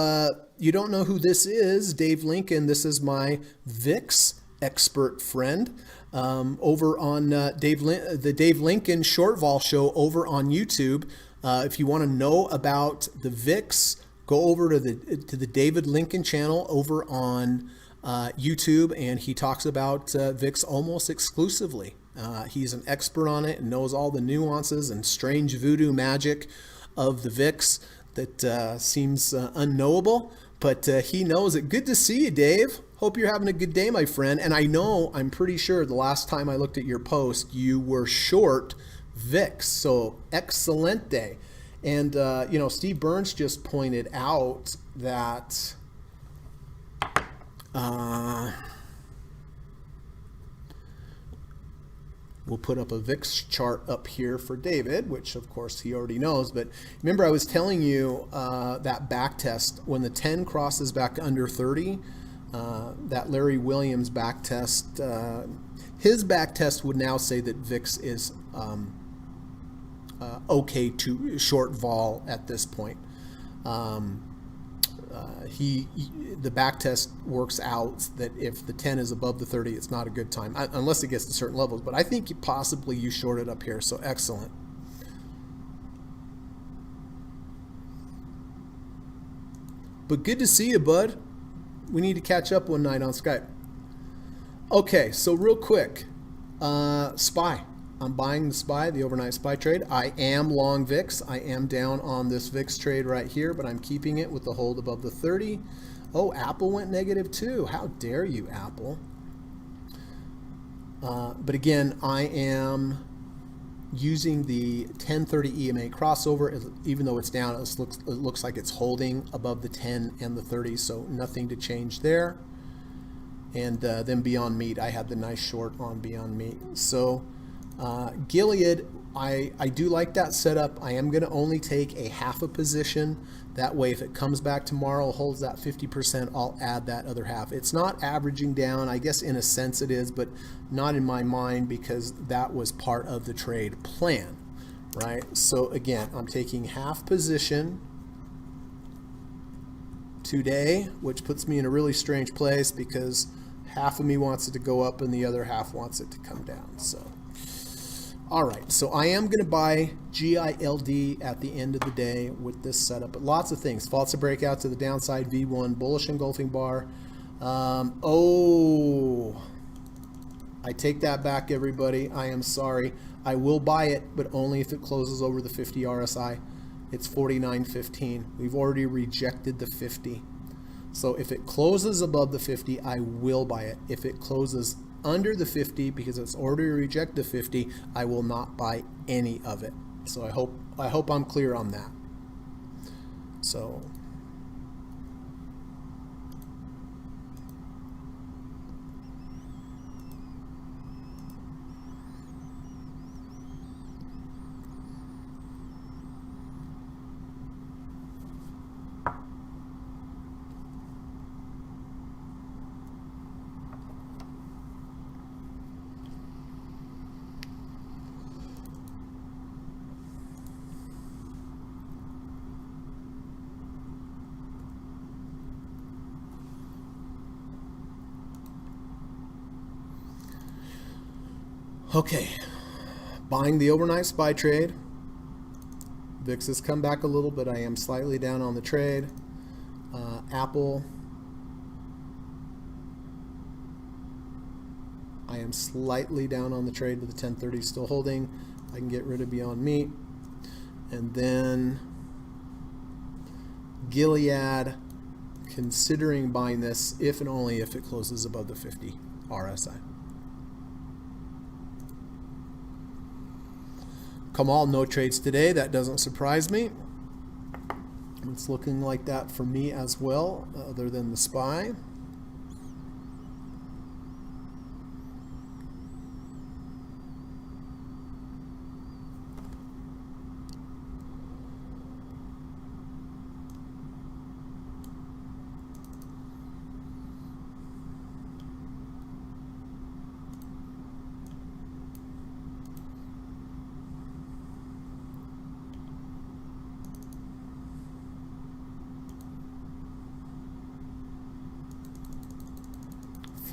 you don't know who this is, Dave Lincoln, this is my VIX expert friend over on the Dave Lincoln Short Vol Show over on YouTube. If you want to know about the VIX, go over to the David Lincoln channel over on YouTube, and he talks about VIX almost exclusively. He's an expert on it and knows all the nuances and strange voodoo magic of the VIX that seems unknowable, but he knows it. Good to see you, Dave. Hope you're having a good day, my friend. And I'm pretty sure the last time I looked at your post, you were short VIX, so excellent day. And, Steve Burns just pointed out that we'll put up a VIX chart up here for David, which of course he already knows. But remember, I was telling you that back test, when the 10 crosses back under 30, that Larry Williams back test, his back test would now say that VIX is okay to short vol at this point. The back test works out that if the 10 is above the 30, it's not a good time, unless it gets to certain levels. But I think possibly you shorted up here, so excellent. But good to see you, bud. We need to catch up one night on Skype. Okay, so real quick, SPY. I'm buying the SPY, the overnight SPY trade. I am long VIX. I am down on this VIX trade right here, but I'm keeping it with the hold above the 30. Oh, Apple went -2. How dare you, Apple? But again, I am using the 1030 EMA crossover. Even though it's down, it looks like it's holding above the 10 and the 30, so nothing to change there. And then Beyond Meat, I had the nice short on Beyond Meat. So Gilead, I do like that setup. I am going to only take a half a position. That way, if it comes back tomorrow, holds that 50%, I'll add that other half. It's not averaging down. I guess in a sense it is, but not in my mind, because that was part of the trade plan, right? So again, I'm taking half position today, which puts me in a really strange place because half of me wants it to go up and the other half wants it to come down. So all right, so I am going to buy GILD at the end of the day with this setup. But lots of things. False breakout to the downside, V1, bullish engulfing bar. I take that back, everybody. I am sorry. I will buy it, but only if it closes over the 50 RSI. It's 49.15. We've already rejected the 50. So if it closes above the 50, I will buy it. If it closes under the 50, because it's already rejected the 50, I will not buy any of it. So I hope I'm clear on that. So okay, buying the overnight SPY trade. VIX has come back a little, but I am slightly down on the trade. Apple, I am slightly down on the trade with the 1030 still holding. I can get rid of Beyond Meat. And then Gilead, considering buying this if and only if it closes above the 50 RSI. Kamal, no trades today. That doesn't surprise me. It's looking like that for me as well, other than the SPY.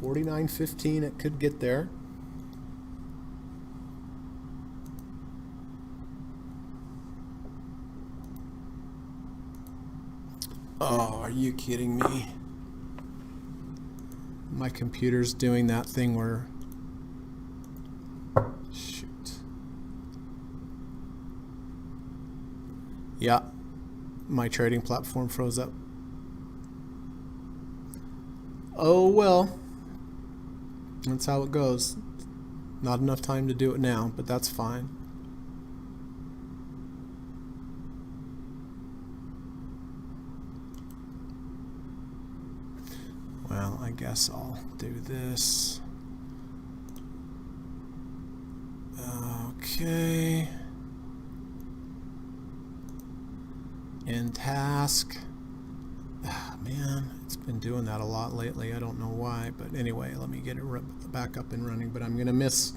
$49.15, it could get there. Oh, are you kidding me? My computer's doing that thing where, shoot. Yeah, my trading platform froze up. Oh well. That's how it goes. Not enough time to do it now, but that's fine. Well, I guess I'll do this. Okay. In task. Ah, man, it's been doing that a lot lately. I don't know why, but anyway, let me get it back up and running. But I'm gonna miss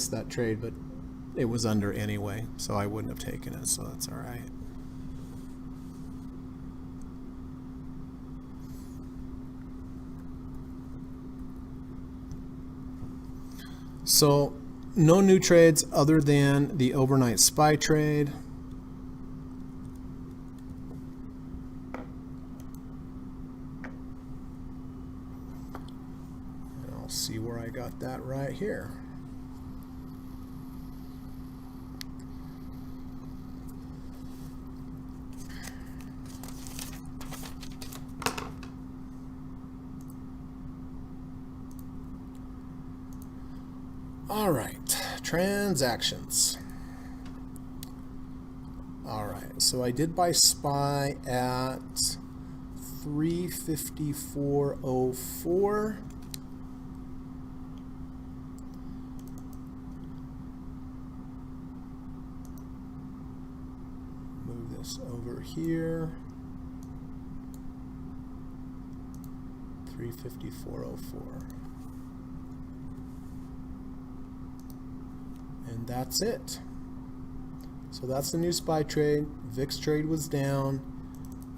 that trade, but it was under anyway, so I wouldn't have taken it, so that's all right. So no new trades other than the overnight SPY trade. See where I got that right here. All right. transactions. All right, so I did buy SPY at 354.04. Move this over here. 354.04. And that's it. So that's the new SPY trade. VIX trade was down.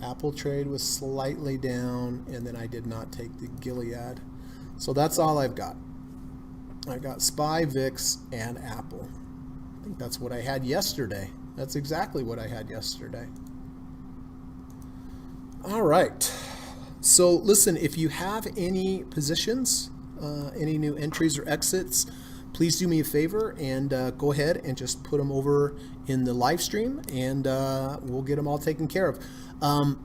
Apple trade was slightly down. And then I did not take the Gilead. So that's all I've got. I've got SPY, VIX, and Apple. I think that's what I had yesterday. That's exactly what I had yesterday. All right. So listen, if you have any positions, any new entries or exits, please do me a favor and go ahead and just put them over in the live stream, and we'll get them all taken care of.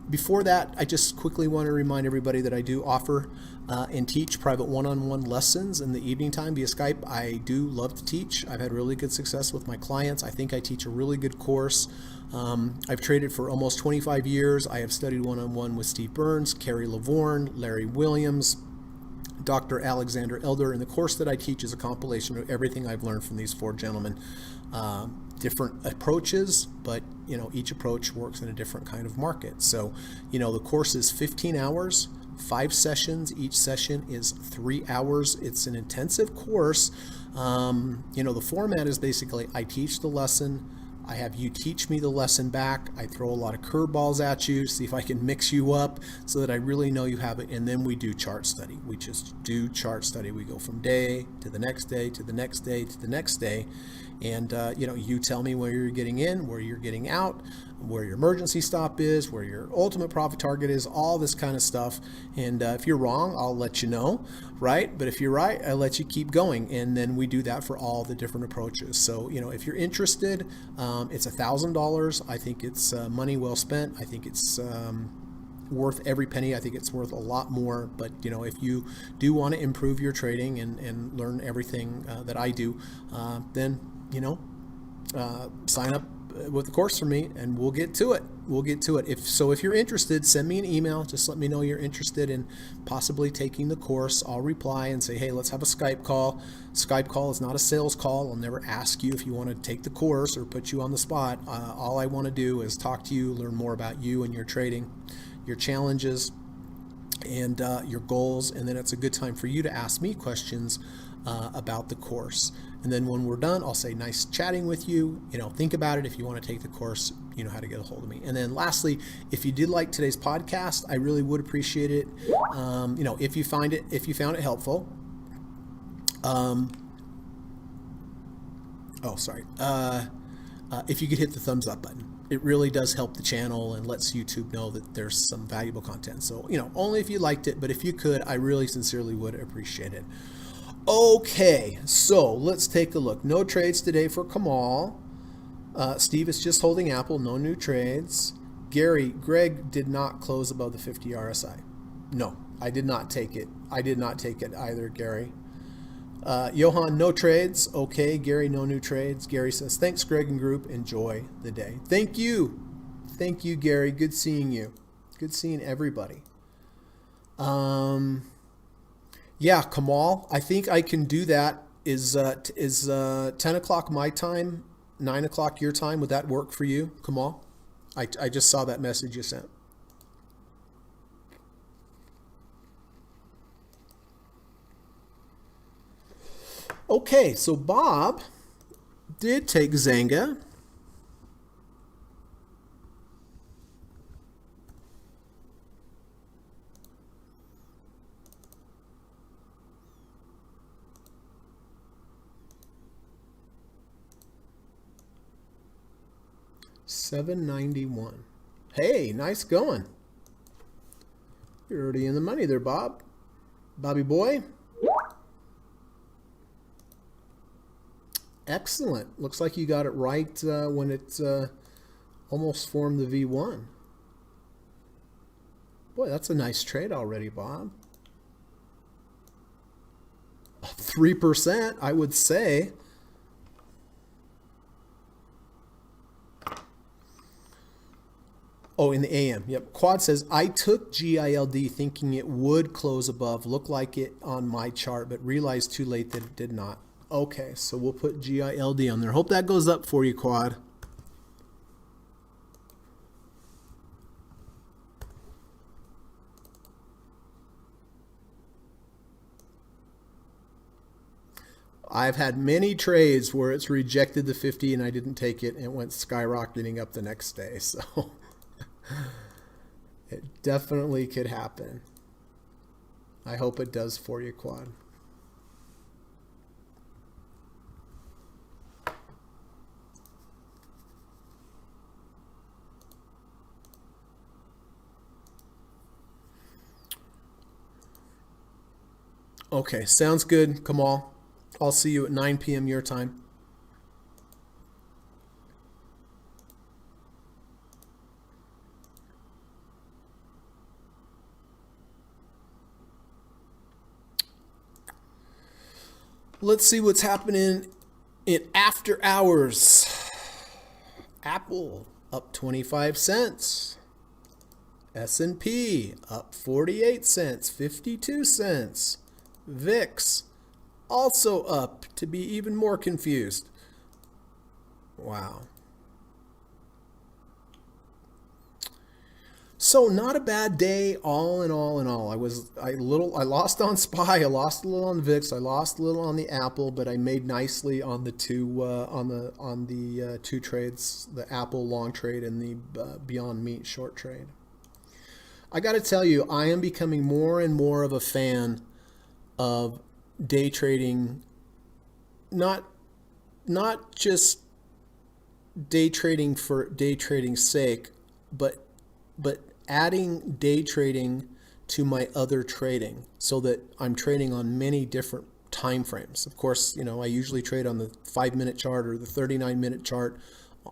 Before that, I just quickly want to remind everybody that I do offer and teach private one-on-one lessons in the evening time via Skype. I do love to teach. I've had really good success with my clients. I think I teach a really good course. I've traded for almost 25 years. I have studied one-on-one with Steve Burns, Kerry Lavorne, Larry Williams, Dr. Alexander Elder, and the course that I teach is a compilation of everything I've learned from these four gentlemen. Different approaches, but each approach works in a different kind of market. So the course is 15 hours, 5 sessions. Each session is 3 hours. It's an intensive course. The format is basically I teach the lesson, I have you teach me the lesson back. I throw a lot of curveballs at you, see if I can mix you up so that I really know you have it. And then we do chart study. We just do chart study. We go from day to the next day to the next day to the next day. And, you tell me where you're getting in, where you're getting out, where your emergency stop is, where your ultimate profit target is, all this kind of stuff. And if you're wrong, I'll let you know, right? But if you're right, I let you keep going. And then we do that for all the different approaches. So, if you're interested, it's $1,000. I think it's money well spent. I think it's worth every penny. I think it's worth a lot more. But if you do want to improve your trading and learn everything that I do, then sign up with the course for me and we'll get to it. If you're interested, send me an email. Just let me know you're interested in possibly taking the course. I'll reply and say, hey, let's have a Skype call. Skype call is not a sales call. I'll never ask you if you want to take the course or put you on the spot. All I want to do is talk to you, learn more about you and your trading, your challenges, and your goals. And then it's a good time for you to ask me questions about the course. And then when we're done, I'll say, nice chatting with you. Think about it. If you want to take the course, you know how to get a hold of me. And then lastly, if you did like today's podcast, I really would appreciate it. If you found it helpful. If you could hit the thumbs up button. It really does help the channel and lets YouTube know that there's some valuable content. So, only if you liked it, but if you could, I really sincerely would appreciate it. Okay, so let's take a look. No trades today for Kamal. Steve is just holding Apple, no new trades. Greg did not close above the 50 RSI. No, I did not take it. I did not take it either, Gary. Johan, no trades. Okay, Gary, no new trades. Gary says, thanks, Greg and group. Enjoy the day. Thank you. Thank you, Gary. Good seeing you. Good seeing everybody. Yeah, Kamal, I think I can do that. Is 10 o'clock my time, 9 o'clock your time? Would that work for you, Kamal? I just saw that message you sent. Okay, so Bob did take Zanga. $7.91. Hey, nice going. You're already in the money there, Bob. Bobby boy. Excellent. Looks like you got it right when it almost formed the V1. Boy, that's a nice trade already, Bob. 3%, I would say. Oh, in the AM. Yep. Quad says, I took GILD thinking it would close above, look like it on my chart, but realized too late that it did not. Okay, so we'll put GILD on there. Hope that goes up for you, Quad. I've had many trades where it's rejected the 50 and I didn't take it and it went skyrocketing up the next day. So it definitely could happen. I hope it does for you, Quad. Okay, sounds good, Kamal. I'll see you at 9 p.m. your time. Let's see what's happening in after hours. Apple up 25 cents. S&P up 48 cents, 52 cents. VIX also up to be even more confused. Wow. So not a bad day, all in all. I lost on SPY, I lost a little on VIX, I lost a little on the Apple, but I made nicely on the two trades, the Apple long trade and the Beyond Meat short trade. I got to tell you, I am becoming more and more of a fan of day trading, not just day trading for day trading's sake, but adding day trading to my other trading so that I'm trading on many different time frames. Of course, you know, I usually trade on the 5-minute chart or the 39-minute chart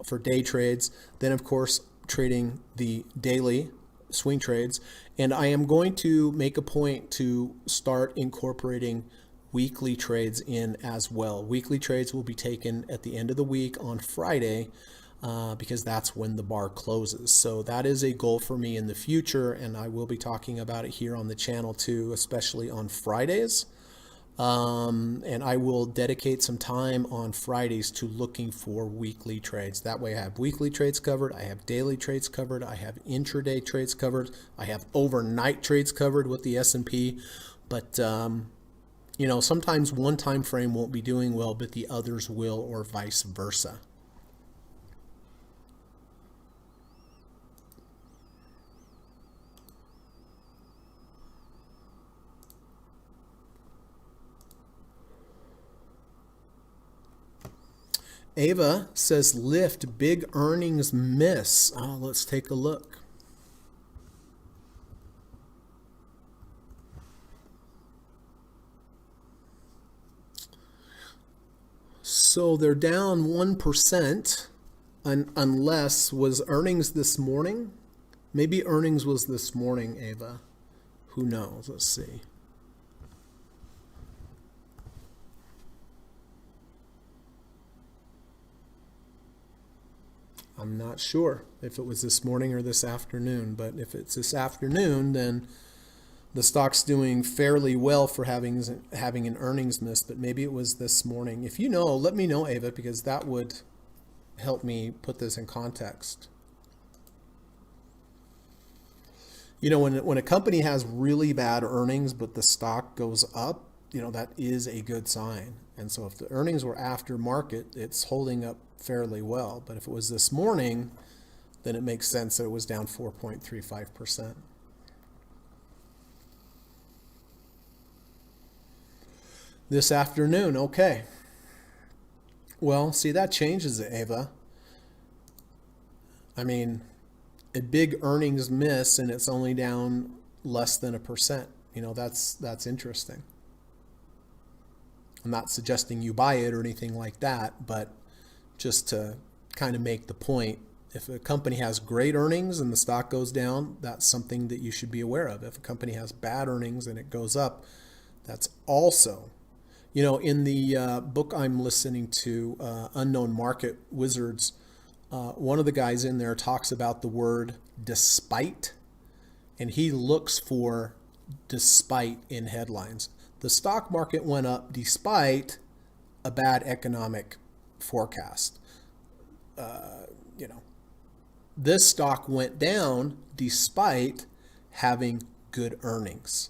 for day trades. Then, of course, trading the daily swing trades. And I am going to make a point to start incorporating weekly trades in as well. Weekly trades will be taken at the end of the week on Friday, because that's when the bar closes. So that is a goal for me in the future, and I will be talking about it here on the channel too, especially on Fridays. And I will dedicate some time on Fridays to looking for weekly trades. That way I have weekly trades covered, I have daily trades covered, I have intraday trades covered, I have overnight trades covered with the S&P. But you know, sometimes one time frame won't be doing well, but the others will, or vice versa. Ava says, Lyft, big earnings miss. Oh, let's take a look. So they're down 1%, unless was earnings this morning? Maybe earnings was this morning, Ava. Who knows? Let's see. I'm not sure if it was this morning or this afternoon, but if it's this afternoon, then the stock's doing fairly well for having an earnings miss, but maybe it was this morning. If you know, let me know, Ava, because that would help me put this in context. You know, when a company has really bad earnings, but the stock goes up, you know, that is a good sign. And so if the earnings were after market, it's holding up fairly well. But if it was this morning, then it makes sense that it was down 4.35%. This afternoon, okay. Well, see, that changes it, Ava. I mean, a big earnings miss and it's only down less than 1%. You know, that's interesting. I'm not suggesting you buy it or anything like that, but just to kind of make the point, if a company has great earnings and the stock goes down, that's something that you should be aware of. If a company has bad earnings and it goes up, that's also, you know, in the book I'm listening to, Unknown Market Wizards, one of the guys in there talks about the word despite, and he looks for despite in headlines. The stock market went up despite a bad economic forecast. This stock went down despite having good earnings.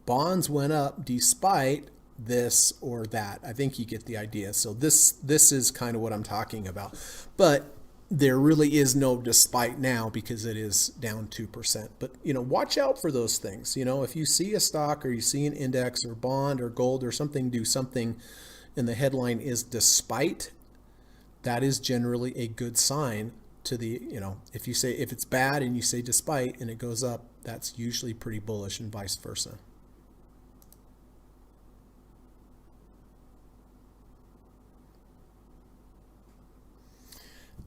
Bonds went up despite this or that. I think you get the idea. So this is kind of what I'm talking about. But there really is no despite now because it is down 2%. But, watch out for those things. If you see a stock or you see an index or bond or gold or something do something and the headline is despite, that is generally a good sign to the, if it's bad and you say despite and it goes up, that's usually pretty bullish and vice versa.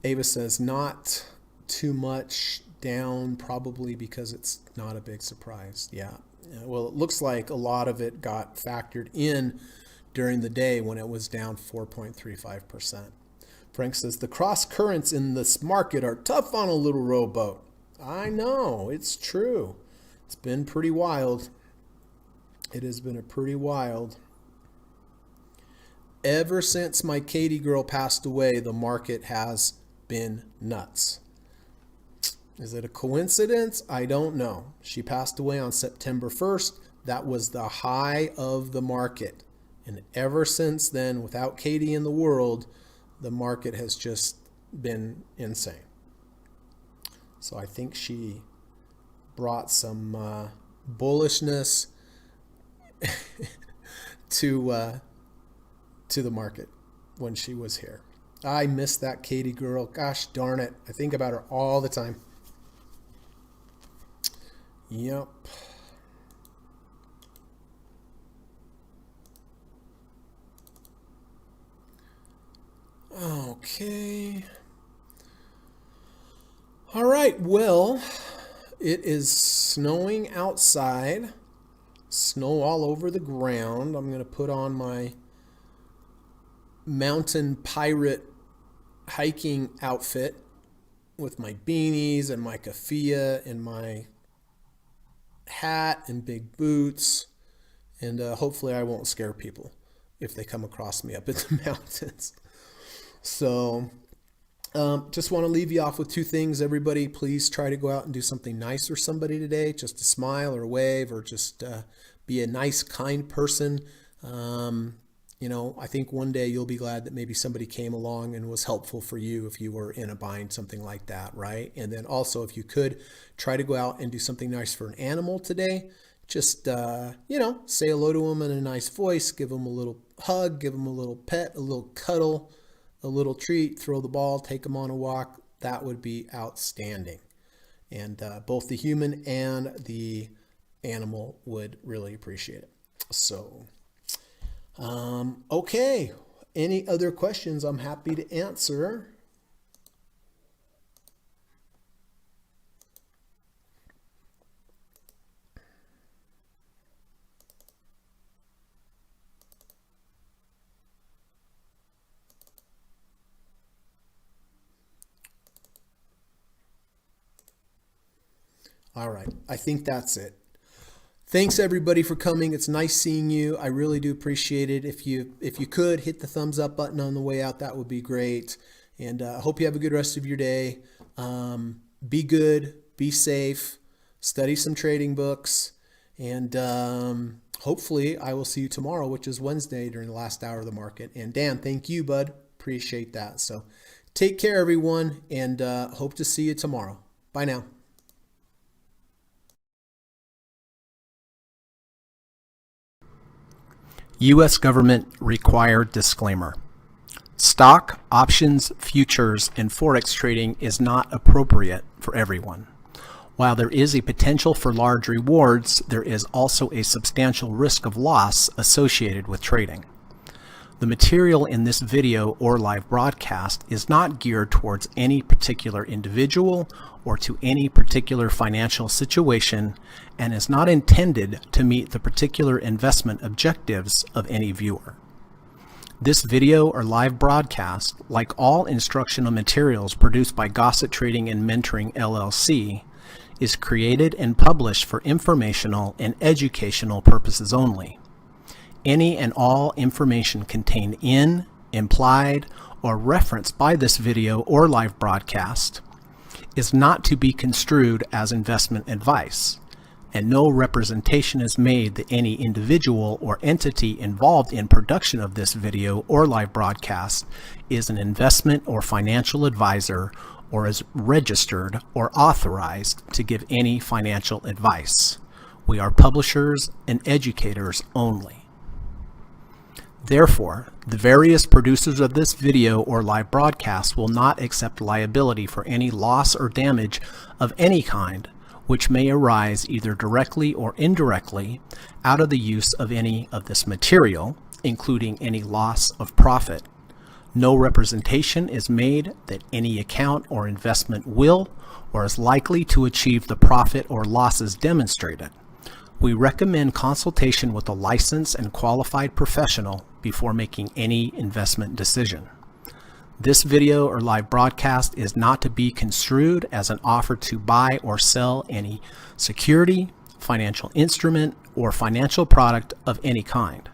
Ava says not too much down, probably because it's not a big surprise. Yeah. Well, it looks like a lot of it got factored in during the day when it was down 4.35%. Frank says the cross currents in this market are tough on a little rowboat. I know, it's true. It's been pretty wild. It has been a pretty wild. Ever since my Katie girl passed away, the market has been nuts. Is it a coincidence? I don't know. She passed away on September 1st. That was the high of the market. And ever since then, without Katie in the world, the market has just been insane. So I think she brought some bullishness to the market when she was here. I miss that Katie girl. Gosh darn it. I think about her all the time. Yep. Okay. All right. Well, it is snowing outside. Snow all over the ground. I'm going to put on my mountain pirate hiking outfit with my beanies and my keffiyeh and my hat and big boots, and hopefully I won't scare people if they come across me up in the mountains. So just want to leave you off with two things. Everybody, please try to go out and do something nice for somebody today, just a smile or a wave, or just be a nice, kind person. I think one day you'll be glad that maybe somebody came along and was helpful for you if you were in a bind, something like that, right? And then also, if you could, try to go out and do something nice for an animal today. Just, say hello to them in a nice voice, give them a little hug, give them a little pet, a little cuddle, a little treat, throw the ball, take them on a walk. That would be outstanding. And both the human and the animal would really appreciate it. So... okay. Any other questions? I'm happy to answer. All right. I think that's it. Thanks everybody for coming. It's nice seeing you. I really do appreciate it. If you could hit the thumbs up button on the way out, that would be great. And I hope you have a good rest of your day. Be good, be safe, study some trading books, and hopefully I will see you tomorrow, which is Wednesday during the last hour of the market. And Dan, thank you, bud. Appreciate that. So take care, everyone, and hope to see you tomorrow. Bye now. U.S. government required disclaimer. Stock, options, futures, and forex trading is not appropriate for everyone. While there is a potential for large rewards, there is also a substantial risk of loss associated with trading. The material in this video or live broadcast is not geared towards any particular individual or to any particular financial situation and is not intended to meet the particular investment objectives of any viewer. This video or live broadcast, like all instructional materials produced by Gossett Trading and Mentoring LLC, is created and published for informational and educational purposes only. Any and all information contained in, implied, or referenced by this video or live broadcast is not to be construed as investment advice, and no representation is made that any individual or entity involved in production of this video or live broadcast is an investment or financial advisor or is registered or authorized to give any financial advice. We are publishers and educators only. Therefore, the various producers of this video or live broadcast will not accept liability for any loss or damage of any kind which may arise either directly or indirectly out of the use of any of this material, including any loss of profit. No representation is made that any account or investment will or is likely to achieve the profit or losses demonstrated. We recommend consultation with a licensed and qualified professional before making any investment decision. This video or live broadcast is not to be construed as an offer to buy or sell any security, financial instrument, or financial product of any kind.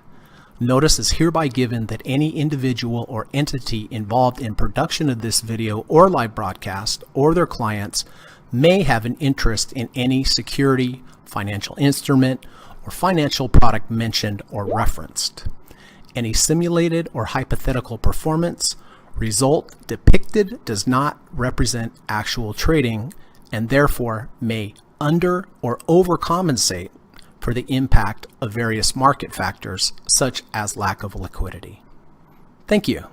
Notice is hereby given that any individual or entity involved in production of this video or live broadcast or their clients may have an interest in any security, financial instrument, or financial product mentioned or referenced. Any simulated or hypothetical performance result depicted does not represent actual trading and therefore may under or overcompensate for the impact of various market factors such as lack of liquidity. Thank you.